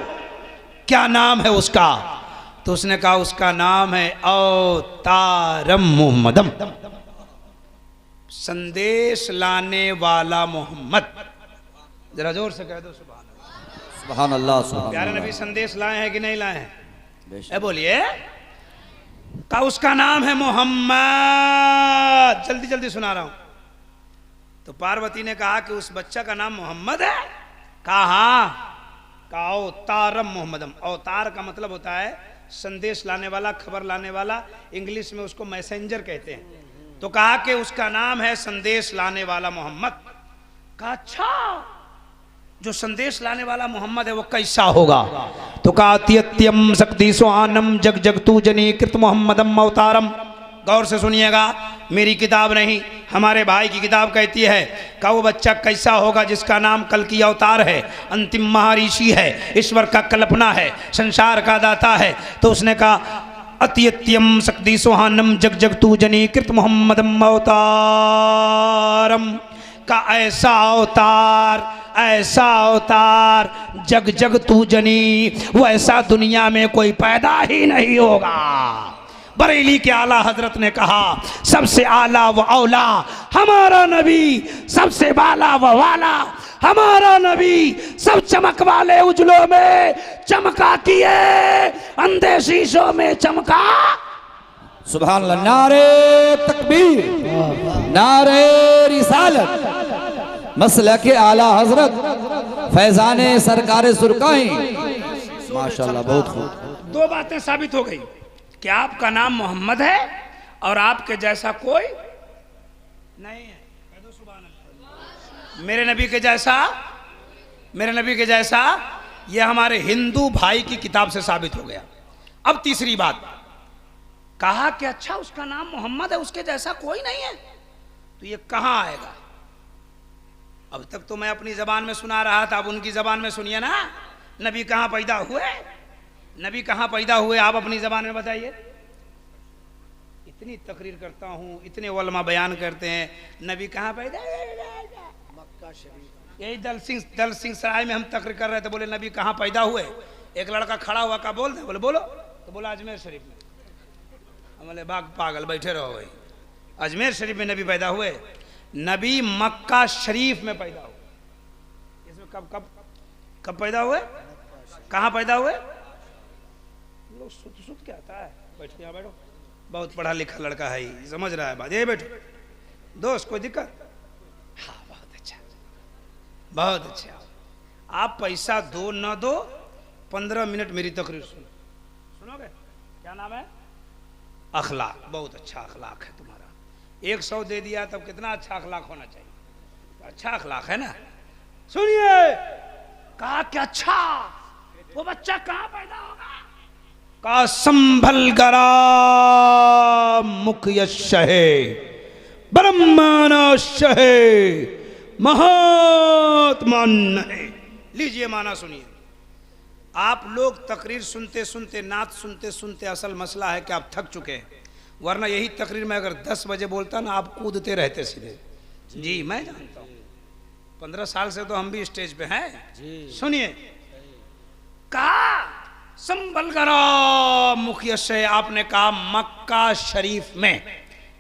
क्या नाम है उसका? तो उसने कहा उसका नाम है अवतारम मोहम्मदम, संदेश लाने वाला मोहम्मद। जरा जोर से कह दो सुभान अल्लाह। सुभान अल्लाह, सुभान प्यारे अल्लाह। नबी संदेश लाए हैं कि नहीं लाए हैं? बेशक। बोलिए। का उसका नाम है मोहम्मद। जल्दी जल्दी सुना रहा हूं। तो पार्वती ने कहा कि उस बच्चा का नाम मोहम्मद है? कहा हाँ। का अवतारम मोहम्मदम। अवतार का मतलब होता है संदेश लाने वाला, खबर लाने वाला। इंग्लिश में उसको मैसेंजर कहते हैं। तो कहा कि उसका नाम है संदेश लाने वाला मोहम्मद। कहा अच्छा, जो संदेश लाने वाला मोहम्मद है वो कैसा होगा। तो कात्यत्यम शक्ति स्वानम जग जगतू जनी कृत मोहम्मदम अवतारम। गौर से सुनिएगा, मेरी किताब नहीं, हमारे भाई की किताब कहती है का वो बच्चा कैसा होगा जिसका नाम कल की अवतार है, अंतिम महर्षि है, ईश्वर का कल्पना है, संसार का दाता है। तो उसने कहा अत्यत्यम शक्ति सुहानम जग जगतू जनी कृत मोहम्मदम अवतारम, का ऐसा अवतार जग जग तू जनी, वो ऐसा दुनिया में कोई पैदा ही नहीं होगा। बरेली के आला हजरत ने कहा सबसे आला व औला हमारा नबी, सबसे बाला व वाला हमारा नबी, सब चमक वाले उजलों में चमका किए, अंधे शीशों में चमका। सुभान अल्लाह। नारे तकबीर, नारे रिसालत, मसलक आला हजरत फैजाने सरकार सुरकाई। माशाल्लाह, बहुत खूब। दो बातें साबित हो गई कि आपका नाम मोहम्मद है और आपके जैसा कोई नहीं है। मेरे नबी के जैसा, मेरे नबी के जैसा, यह हमारे हिंदू भाई की किताब से साबित हो गया। अब तीसरी बात, कहा कि अच्छा उसका नाम मोहम्मद है, उसके जैसा कोई नहीं है, तो ये कहां आएगा। अब तक तो मैं अपनी जबान में सुना रहा था, अब उनकी जबान में सुनिए ना। नबी कहां पैदा हुए, नबी कहां पैदा हुए, आप अपनी जबान में बताइए। इतनी तकरीर करता हूं, इतने उलमा बयान करते हैं, नबी कहां पैदा हुए, मक्का शरीफ। यही दल सिंह सराय में हम तकरीर कर रहे थे, बोले नबी कहां पैदा हुए। एक लड़का खड़ा हुआ, का बोल दे, बोले बोलो, तो बोला अजमेर शरीफ में। बोले बाग पागल, बैठे रहो भाई, अजमेर शरीफ में नबी पैदा हुए। नबी मक्का शरीफ में पैदा हुए। इसमें कब कब कब पैदा हुए, कहाँ पैदा हुए। लोग सुत क्या आता है, बैठ यहाँ बैठो, बहुत पढ़ा लिखा लड़का है, समझ रहा है बात, ये बैठो दोस्त, कोई दिक्कत। हाँ बहुत अच्छा, बहुत अच्छा। आप पैसा दो न दो, 15 मिनट मेरी तकरीर सुनो, सुनोगे। क्या नाम है, अखलाक, बहुत अच्छा अखलाक है तुम्हारा। 100 दे दिया तब कितना अच्छा अखलाक होना चाहिए, अच्छा अखलाक है ना। सुनिए, कहा कि अच्छा वो बच्चा कहां पैदा होगा, कहा संभल गरा मुख्य शहे ब्रह्माना शहे महात्मा नहीं। लीजिए माना सुनिए। आप लोग तकरीर सुनते सुनते, नात सुनते सुनते, असल मसला है कि आप थक चुके हैं, वरना यही तकरीर में अगर 10 बजे बोलता ना, आप कूदते रहते सीधे। जी मैं जानता हूँ, 15 साल से तो हम भी स्टेज पे हैं। सुनिए, कहा संभल करो मुखिया से, आपने कहा मक्का शरीफ में।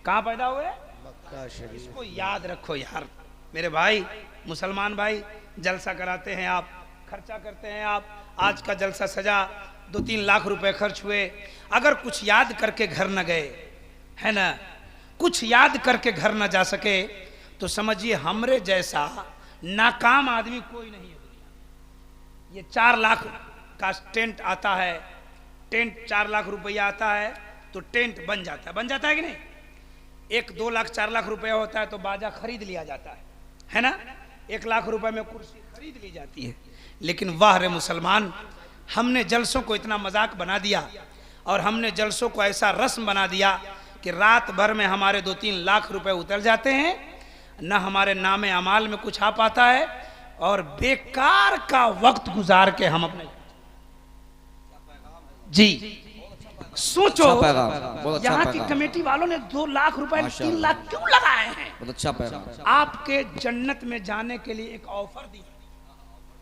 कहाँ पैदा हुए, मक्का शरीफ। इसको याद रखो यार मेरे भाई, मुसलमान भाई, जलसा कराते हैं आप, खर्चा करते हैं आप। आज का जलसा सजा 2-3 लाख रुपए खर्च हुए, अगर कुछ याद करके घर न गए, है ना, कुछ याद करके घर न जा सके, तो समझिए हमरे जैसा नाकाम आदमी कोई नहीं है। ये 4 लाख का टेंट आता है, टेंट 4 लाख रुपया आता है, तो टेंट बन जाता है कि नहीं। 1-2 लाख 4 लाख रुपया होता है तो बाजा खरीद लिया जाता है ना। 1 लाख रुपए में कुर्सी खरीद ली जाती है। लेकिन वाह रे मुसलमान, हमने जलसों को इतना मजाक बना दिया और हमने जलसों को ऐसा रस्म बना दिया कि रात भर में हमारे 2-3 लाख रुपए उतर जाते हैं, न हमारे नामे अमाल में कुछ आ पाता है, और बेकार का वक्त गुजार के हम अपने जी सोचो। यहाँ की कमेटी वालों ने 2 लाख रुपए 3 लाख क्यों लगाए हैं। बहुत अच्छा पैगाम। आपके जन्नत में जाने के लिए एक ऑफर दी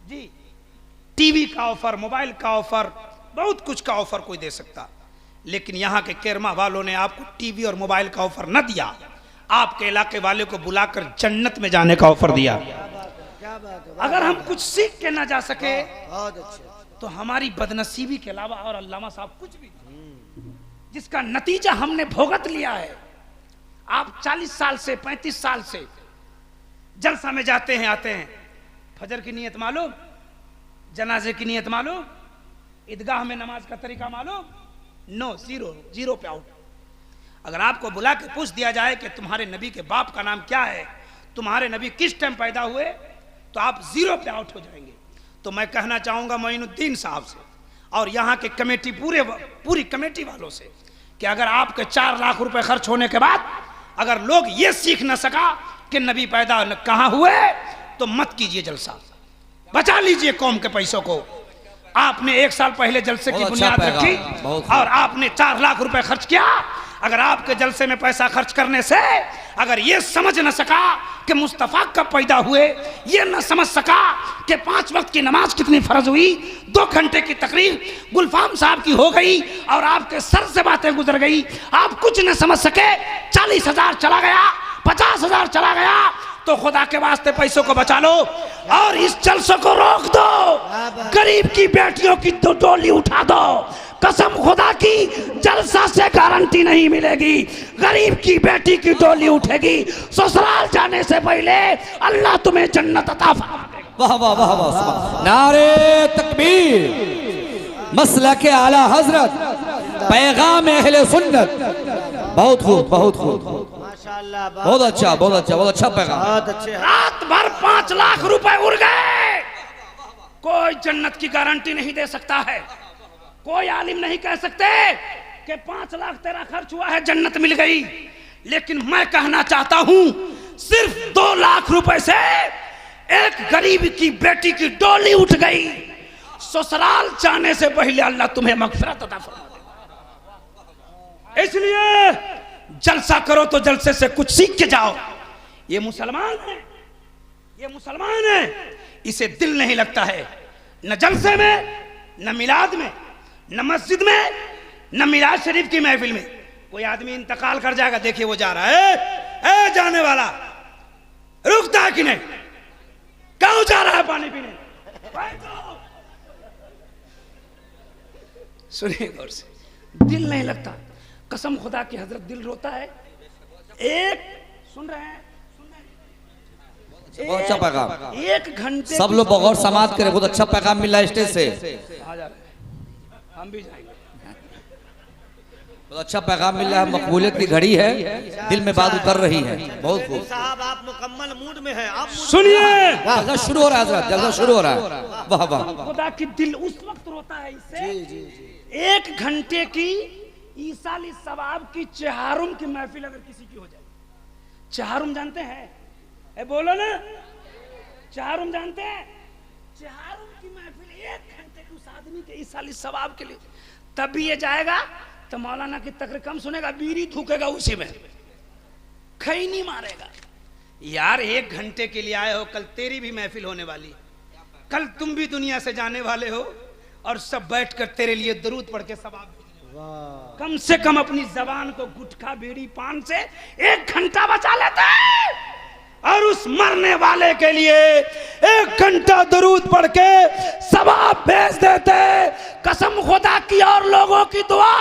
जी, टीवी का ऑफर, मोबाइल का ऑफर, बहुत कुछ का ऑफर कोई दे सकता, लेकिन यहाँ के केरमा वालों ने आपको टीवी और मोबाइल का ऑफर न दिया, आपके इलाके वाले को बुलाकर जन्नत में जाने का ऑफर दिया। अगर हम कुछ सीख के ना जा सके तो हमारी बदनसीबी के अलावा और अल्लामा साहब कुछ भी नहीं, जिसका नतीजा हमने भोगत लिया है। आप 40 साल से 35 साल से जलसा में जाते हैं, आते हैं, फजर की नियत मालूम, जनाजे की नियत मालूम, ईदगाह में नमाज का तरीका मालूम, नो, जीरो पे आउट। अगर आपको बुला के पूछ दिया जाए कि तुम्हारे नबी के बाप का नाम क्या है, तुम्हारे नबी किस टाइम पैदा हुए, तो आप जीरो पे आउट हो जाएंगे। तो मैं कहना चाहूंगा मोइनुद्दीन साहब से और यहाँ के कमेटी पूरी कमेटी वालों से कि अगर आपके 4 लाख रुपए खर्च होने के बाद अगर लोग ये सीख न सका कि नबी पैदा कहाँ हुए तो मत कीजिए जलसा, बचा लीजिए कौम के पैसों को। आपने 1 साल पहले जलसे की बुनियाद रखी और आपने 4 लाख रुपए खर्च किया। अगर आपके जलसे में पैसा खर्च करने से अगर ये समझ न सका कि मुस्तफ़ा कब पैदा हुए, ये न समझ सका कि 5 वक्त की नमाज कितनी फर्ज हुई, 2 घंटे की तकरीर गुलफाम साहब की हो गई और आपके सर से बातें गुजर गई, आप कुछ न समझ सके, 40,000 चला गया, 50,000 चला गया, तो खुदा के वास्ते पैसों को बचा लो और इस जलसे को रोक दो। गरीब की बेटियों की तो डोली उठा दो। कसम खुदा की जलसा से गारंटी नहीं मिलेगी, गरीब की बेटी की डोली उठेगी। ससुराल जाने से पहले अल्लाह तुम्हें जन्नत अता फरमाएगा। वाह वाह वाह वाह, नारे तकबीर, मसलक आला हजरत, पैगाम अहले सुन्नत। बहुत खूब, बहुत खूब, माशाअल्लाह, बहुत अच्छा, बहुत अच्छा, बहुत अच्छा पैगाम। बहुत अच्छे। रात भर 5 लाख रुपए उड़ गए, कोई जन्नत की गारंटी नहीं दे सकता है। कोई आलिम नहीं कह सकते कि 5 लाख तेरा खर्च हुआ है जन्नत मिल गई। लेकिन मैं कहना चाहता हूं सिर्फ 2 लाख रुपए से एक गरीब की बेटी की डोली उठ गई। ससुराल जाने से पहले अल्लाह तुम्हें मगफिरत अता फरमा देगा। इसलिए जलसा करो तो जलसे से कुछ सीख के जाओ। ये मुसलमान है, ये मुसलमान है, इसे दिल नहीं लगता है न जलसे में, न मिलाद में, न मस्जिद में, न मिलाद शरीफ की महफिल में। कोई आदमी इंतकाल कर जाएगा, देखिए वो जा रहा है, ए जाने वाला रुकता है कि नहीं, कहां जा रहा है पानी पीने, सुनिए गौर से, दिल नहीं लगता। कसम खुदा की हजरत दिल रोता है। एक सुन रहे हैं, बहुत अच्छा पैगाम, 1 घंटे सब लोग गौर समात करें। बहुत अच्छा पैगाम मिला स्टेज से, हम भी जाएंगे। बहुत अच्छा पैगाम मिल रहा है। मकबूलियत की घड़ी है, दिल में बात उतर रही है। बहुत खूब साहब, आप मुकम्मल मूड में हैं। आप सुनिए, जलसा शुरू हो रहा है हजरत, जलसा शुरू हो रहा है। वाह वाह, खुदा की दिल उस वक्त रोता है इससे। जी जी जी, 1 घंटे की ईसाली सवाब की चहारुम की महफिल अगर किसी की हो जाए, चहारुम जानते हैं, ए बोलो ना, चहारुम जानते हैं? चहारुम की महफिल 1 घंटे की उस आदमी के ईसाली सवाब के लिए, तब भी ये जाएगा तो मौलाना की तकरीर कम सुनेगा, बीड़ी थूकेगा उसी में, खैनी मारेगा। यार 1 घंटे के लिए आए हो, कल तेरी भी महफिल होने वाली, कल तुम भी दुनिया से जाने वाले हो और सब बैठकर तेरे लिए दरूद पढ़ के सवाब। कम से कम अपनी जबान को गुटखा बीड़ी पान से 1 घंटा बचा लेते हैं और उस मरने वाले के लिए 1 घंटा दरूद पढ़ के सवाब भेज देते। कसम खुदा की और लोगों की दुआ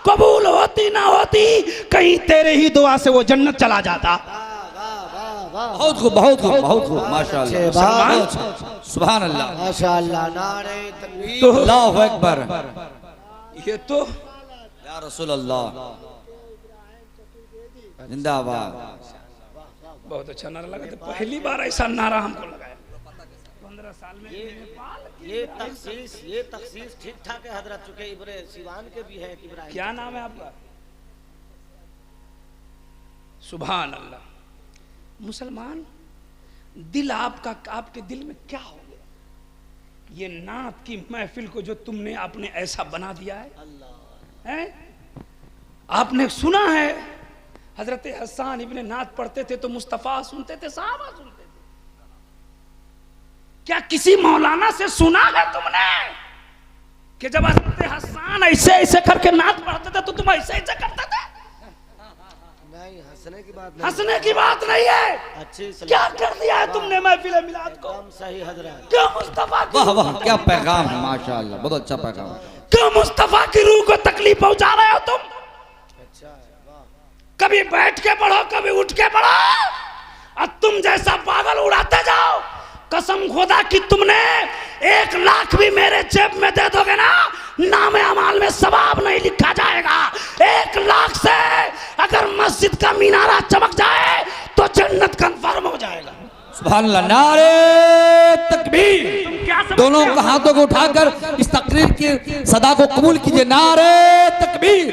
कबूल होती ना होती, कहीं तेरे ही दुआ से वो जन्नत चला जाता। बहुत खूब, बहुत खूब, बहुत खूब, माशाअल्लाह, सुभान अल्लाह, माशाअल्लाह, नारे तकबीर, तो अल्लाहु अकबर। ये तो या रसूल अल्लाह, जिंदाबाद। बहुत अच्छा नारा लगा था, पहली बार ऐसा नारा हमको लगाया 15 साल में। ये तखसीस ठीक ठाक है हजरत, चुके इब्रे सिवान के भी है। इब्राहिम, क्या नाम है आपका? सुभान अल्लाह। मुसलमान, दिल आपका, आपके दिल में क्या हो गया? ये नात की महफिल को जो तुमने आपने ऐसा बना दिया है? आपने सुना है हजरत हसन इब्ने नात पढ़ते थे तो मुस्तफा सुनते थे, सहाबा सुनते थे। क्या किसी मौलाना से सुना है तुमने कि जब हजरत हसन ऐसे ऐसे करके नात पढ़ते थे तो तुम ऐसे ऐसे करते थे? नहीं, हंसने की बात नहीं, हंसने की बात नहीं है। अच्छी क्या कर दिया है तुमने महफिल मिलाद को? सही हजरत, क्यों मुस्तफा की, वाह वाह, क्या पैगाम है, माशाअल्लाह, बहुत अच्छा पैगाम। क्यों मुस्तफा की रूह को तकलीफ पहुंचा रहे हो तुम? अच्छा है, वाह। कभी बैठ के पढ़ो, कभी उठ के पढ़ो, और तुम जैसा पागल उड़ाते जाओ। कसम खुदा की तुमने 1 लाख भी मेरे जेब में दे दोगे ना, नाम अमाल में सवाब नहीं लिखा जाएगा। 1 लाख से अगर मस्जिद का मीनारा चमक जाए तो जन्नत कंफर्म हो जाएगा। सुभान अल्लाह, नारे तकबीर। दोनों को हाथों को उठाकर इस तकरीर की सदा को कबूल कीजिए। नारे तकबीर।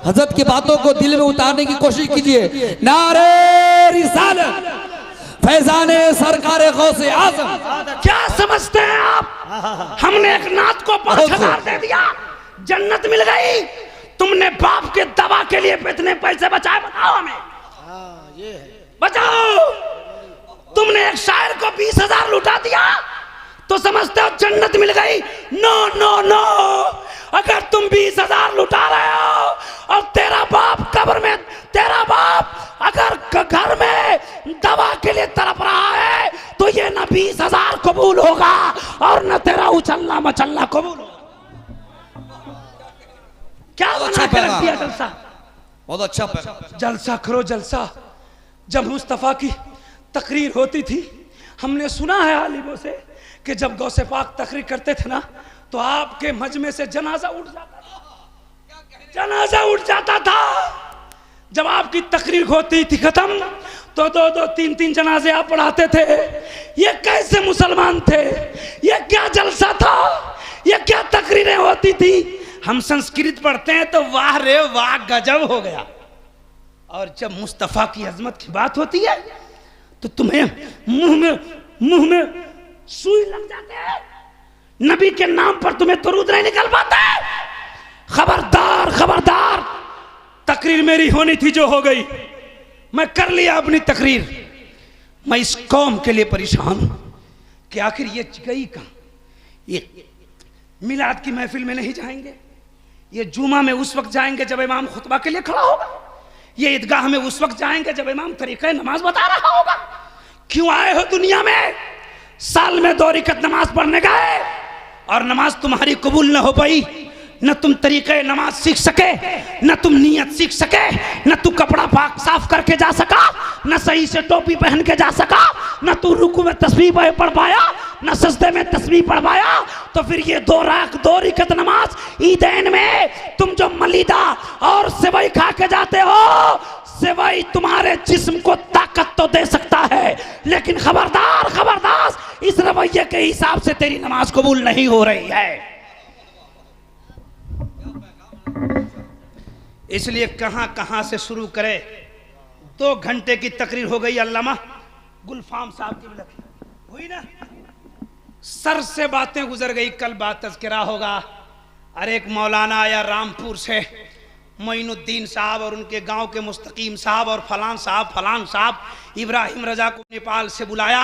हजरत की बातों को दिल में उतारने की कोशिश कीजिए। नारे रिसालत, फैजाने सरकार गौसे आज़म। क्या समझते हैं आप? हमने एक नात को 5,000 दे दिया, जन्नत मिल गई। तुमने बाप के दवा के लिए इतने पैसे बचाए? बताओ हमें, ये है। बचाओ। तुमने एक शायर को 20,000 लुटा दिया तो समझते हो जन्नत मिल गई? No no no. अगर तुम 20,000 लुटा रहे हो और तेरा बाप कब्र में, तेरा बाप अगर घर में दवा के लिए तड़प रहा है तो ये न 20,000 कबूल होगा और न तेरा उछलना मचलना कबूल होगा। क्या बना के रख दिया जलसा? बहुत अच्छा जलसा करो जलसा। जब मुस्तफा की तकरीर होती थी, हमने सुना है आलिमों से कि जब गौसे पाक तकरीर करते थे ना तो आपके मजमे से जनाजा उठ जाता था, जनाजा उठ जाता था। जब आपकी तकरीर होती थी खत्म तो 2-2, 3-3 जनाजे आप पढ़ाते थे। ये कैसे मुसलमान थे? ये क्या जलसा था? ये क्या तकरीरें होती थी? हम संस्कृत पढ़ते हैं तो वाह रे वाह गजब हो गया, और जब मुस्तफा की अजमत की बात होती है तो तुम्हें मुंह में सुई लग जाते हैं। नबी के नाम पर तुम्हें दरूद नहीं निकल पाता है। खबरदार खबरदार। तकरीर मेरी होनी थी जो हो गई, मैं कर लिया अपनी तकरीर। मैं इस कौम के लिए परेशान हूं कि आखिर ये गई कहां? ये मिलाद की महफिल में नहीं जाएंगे, ये जुमा में उस वक्त जाएंगे जब इमाम खुतबा के लिए खड़ा होगा, ये ईदगाह में उस वक्त जाएंगे जब इमाम तरीक़े नमाज बता रहा होगा। क्यों आए हो दुनिया में? साल में 2 रकात नमाज पढ़ने गए और नमाज तुम्हारी कबूल न हो पाई। न तुम तरीक़े नमाज सीख सके, न तुम नियत सीख सके, न तू कपड़ा पाक साफ करके जा सका, न सही से टोपी पहन के जा सका, न तू रुकू में तस्बीह पढ़ पाया, न सजदे में तस्बीह पढ़ पाया। तो फिर ये 2 रकात नमाज ईदैन में तुम जो मलीदा और सेवई खा के जाते हो, सेवई तुम्हारे जिस्म को ताकत तो दे सकता है, लेकिन खबरदार खबरदार, इस रवैये के हिसाब से तेरी नमाज कबूल नहीं हो रही है। इसलिए कहां कहां से शुरू करे। 2 घंटे की तकरीर हो गई अल्लामा गुलफाम साहब की हुई ना, सर से बातें गुजर गई। कल बात तज़किरा होगा। अरे एक मौलाना आया रामपुर से, मोइनुद्दीन साहब और उनके गांव के मुस्तकीम साहब और फलान साहब इब्राहिम रजा को नेपाल से बुलाया,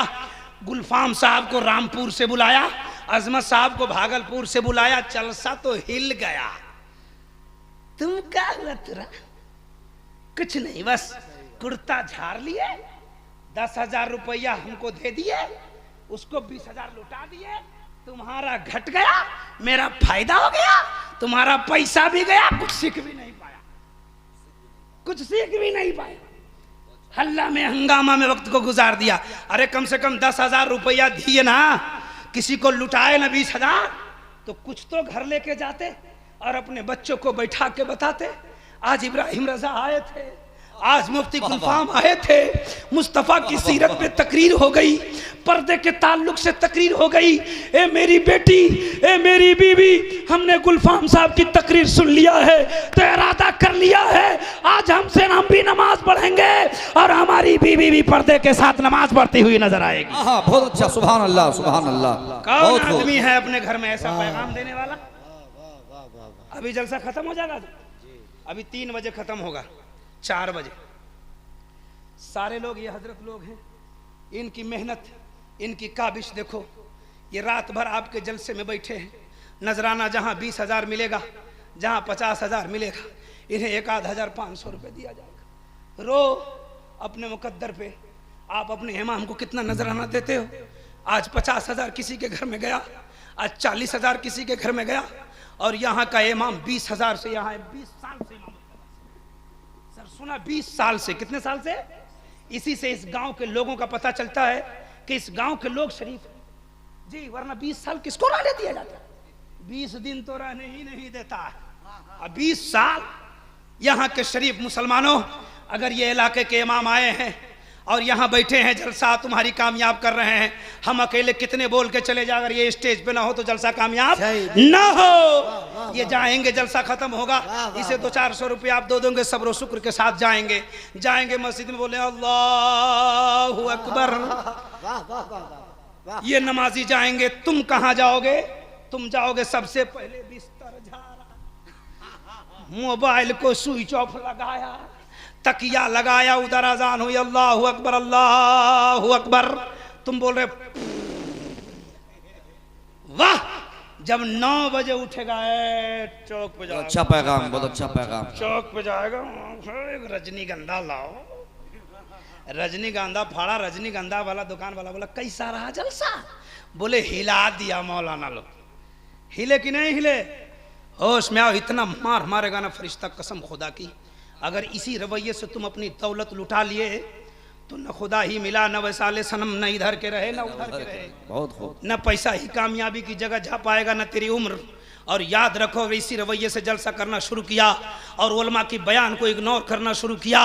गुलफाम साहब को रामपुर से बुलाया, अजमत साहब को भागलपुर से बुलाया। जलसा तो हिल गया। तुम क्या हुआ तेरा? कुछ नहीं, बस कुर्ता झाड़ लिए, 10,000 रुपया हमको दे दिए, उसको 20,000 लुटा दिए। तुम्हारा घट गया, मेरा फायदा हो गया, तुम्हारा पैसा भी गया, कुछ सीख भी नहीं पाया, कुछ सीख भी नहीं पाया। हल्ला में हंगामा में वक्त को गुजार दिया। अरे कम से कम 10,000 रुपया दिए ना, किसी को लुटाए ना 20,000, तो कुछ तो घर लेके जाते और अपने बच्चों को बैठा के बताते। आज इब्राहिम रजा आए थे, आज मुफ्ती गुलफाम आए थे, मुस्तफ़ा की सीरत पे तकरीर हो गई, पर्दे के ताल्लुक से तकरीर हो गई। ए मेरी बेटी, ए मेरी बीवी, हमने गुलफाम साहब की तकरीर सुन लिया है तो इरादा कर लिया है आज हमसे हम भी नमाज पढ़ेंगे और हमारी बीवी भी पर्दे के साथ नमाज पढ़ती हुई नजर आएगी। हाँ, बहुत अच्छा। सुभान अल्लाह सुभान अल्लाह। कौन आदमी है अपने घर में ऐसा पैगाम देने वाला? अभी जलसा खत्म हो जाएगा, अभी 3 बजे खत्म होगा, 4 बजे। सारे लोग ये हजरत लोग हैं, इनकी मेहनत, इनकी काबिश देखो। ये रात भर आपके जलसे में बैठे हैं। नजराना जहां 20,000 मिलेगा, जहां 50,000 मिलेगा, इन्हें 1,500 रुपये दिया जाएगा। रो अपने मुकद्दर पे, आप अपने इमाम को कितना नजराना देते हो? आज 50,000 किसी के घर में गया, आज 40,000 किसी के घर में गया, और यहाँ का इमाम 20,000 से, यहाँ 20 साल से इमाम सर सुना, 20 साल से। कितने साल से? इसी से इस गांव के लोगों का पता चलता है कि इस गांव के लोग शरीफ हैं जी, वरना 20 साल किसको रहने दिया जाता? 20 दिन तो रहने ही नहीं देता है, अब 20 साल। यहाँ के शरीफ मुसलमानों, अगर ये इलाके के इमाम आए हैं, और यहाँ बैठे हैं, जलसा तुम्हारी कामयाब कर रहे हैं। हम अकेले कितने बोल के चले जाए, अगर ये स्टेज पे ना हो तो जलसा कामयाब ना हो। ये जाएंगे, जलसा खत्म होगा, इसे 200-400 रुपये आप दो दोगे, सब्र शुक्र के साथ जाएंगे। जाएंगे मस्जिद में बोले अल्लाहु अकबर, ये नमाजी जाएंगे। तुम कहाँ जाओगे? तुम जाओगे सबसे पहले बिस्तर झाड़ा, मोबाइल को स्विच ऑफ लगाया, तकिया लगाया, उधर अजान हुई अल्लाहु अकबर अल्लाहु अकबर। तुम बोल रहे वाह, जब 9 बजे उठेगा चौक पे जाएगा। अच्छा पैगाम, बहुत अच्छा पैगाम। चौक पे जाएगा, रजनीगंधा लाओ, रजनीगंधा फाड़ा। रजनीगंधा वाला दुकान वाला बोला कैसा रहा जलसा? बोले हिला दिया मौलाना लोग। हिले कि नहीं हिले? होश में आओ, इतना मार मारेगा ना फरिश्ता, कसम खुदा की। अगर इसी रवैये से तुम अपनी दौलत लुटा लिए तो न खुदा ही मिला, न वैसाले सनम, न इधर के रहे न उधर के रहे। बहुत खूब। न पैसा ही कामयाबी की जगह जा पाएगा, न तेरी उम्र। और याद रखो, अगर इसी रवैये से जलसा करना शुरू किया और उलमा की बयान को इग्नोर करना शुरू किया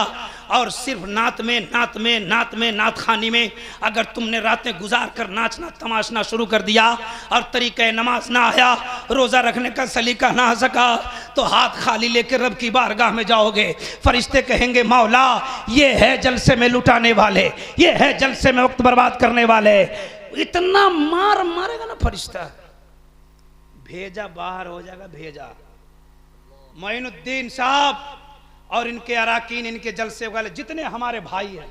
और सिर्फ नात में नात खानी में अगर तुमने रातें गुजार कर नाचना तमाशना शुरू कर दिया और तरीक़े नमाज ना आया, रोज़ा रखने का सलीका ना आ सका, तो हाथ खाली लेकर रब की बारगाह में जाओगे। फरिश्ते कहेंगे मौला ये है जलसे में लुटाने वाले, ये है जलसे में वक्त बर्बाद करने वाले। इतना मार मारेगा ना फरिश्ता, भेजा बाहर हो जाएगा, भेजा। मोइनुद्दीन साहब और इनके अराकीन, इनके जलसे वाले जितने हमारे भाई हैं,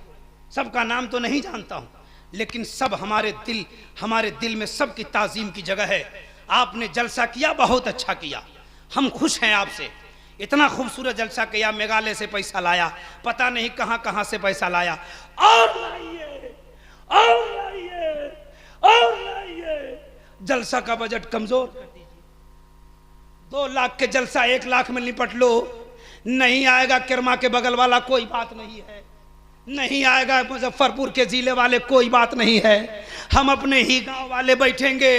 सबका नाम तो नहीं जानता हूं, लेकिन सब हमारे दिल में सबकी ताजीम की जगह है। आपने जलसा किया, बहुत अच्छा किया, हम खुश हैं आपसे। इतना खूबसूरत जलसा किया, मेघालय से पैसा लाया, पता नहीं कहां कहां से पैसा लाया, और लाइए और लाइए और लाइए। जलसा का बजट कमजोर कर दीजिए। 2 लाख के जलसा 1 लाख में निपट लो। नहीं आएगा किरमा के बगल वाला, कोई बात नहीं है। नहीं आएगा मुजफ्फरपुर के जिले वाले, कोई बात नहीं है। हम अपने ही गांव वाले बैठेंगे,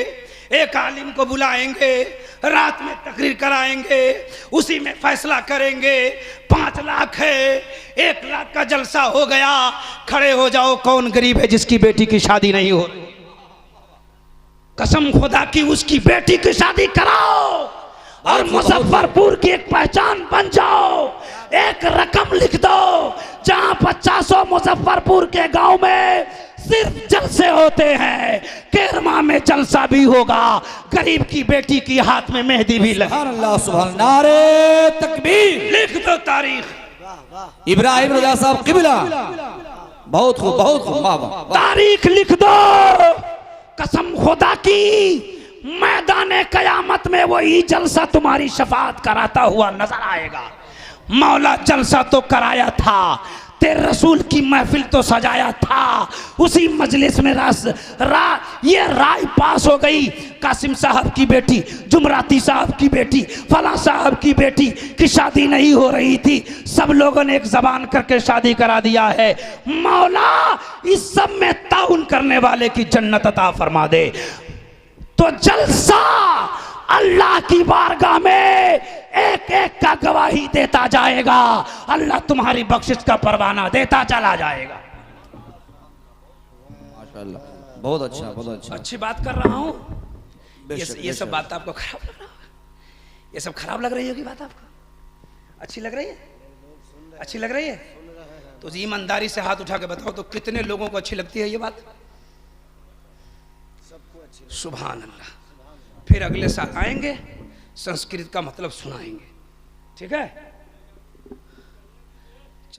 एक आलिम को बुलाएंगे, रात में तकरीर कराएंगे, उसी में फैसला करेंगे। 5 लाख है, 1 लाख का जलसा हो गया। खड़े हो जाओ, कौन गरीब है जिसकी बेटी की शादी नहीं हो रही? कसम खुदा की, उसकी बेटी की शादी कराओ और मुजफ्फरपुर की एक पहचान बन जाओ। एक रकम लिख दो, जहां 50 मुजफ्फरपुर के गांव में सिर्फ जलसे होते हैं, केरमा में जलसा भी होगा, गरीब की बेटी की हाथ में मेहंदी भी लगे। सुभान अल्लाह, सुभान नारे तकबीर। लिख दो तारीख, इब्राहिम रजा साहब किबला। बहुत खूब, बहुत खूब, वाह वाह। तारीख लिख दो। कसम खुदा की, मैदान कयामत में वही जलसा तुम्हारी शफाअत कराता हुआ नजर आएगा। मौला जलसा तो कराया था, तेरे रसूल की महफिल तो सजाया था, उसी मजलिस में ये राय पास हो गई, कासिम साहब की बेटी, जुमराती साहब की बेटी, फला साहब की बेटी की शादी नहीं हो रही थी, सब लोगों ने एक जबान करके शादी करा दिया है। मौला इस सब में ताउन करने वाले की जन्नत अता फरमा दे। तो जलसा अल्लाह की बारगाह में एक एक का गवाही देता जाएगा, अल्लाह तुम्हारी बख्शिश का परवाना देता चला जाएगा। माशाअल्लाह, बहुत अच्छा, बहुत अच्छा। अच्छी बात कर रहा हूँ। ये सब बात आपको खराब लग रहा होगा, ये सब खराब लग रही होगी बात आपको? अच्छी लग रही है? अच्छी लग रही है? तो ईमानदारी से हाथ उठा के बताओ तो कितने लोगों को अच्छी लगती है ये बात? सुभान अल्लाह। फिर अगले साल आएंगे, संस्कृत का मतलब सुनाएंगे, ठीक है?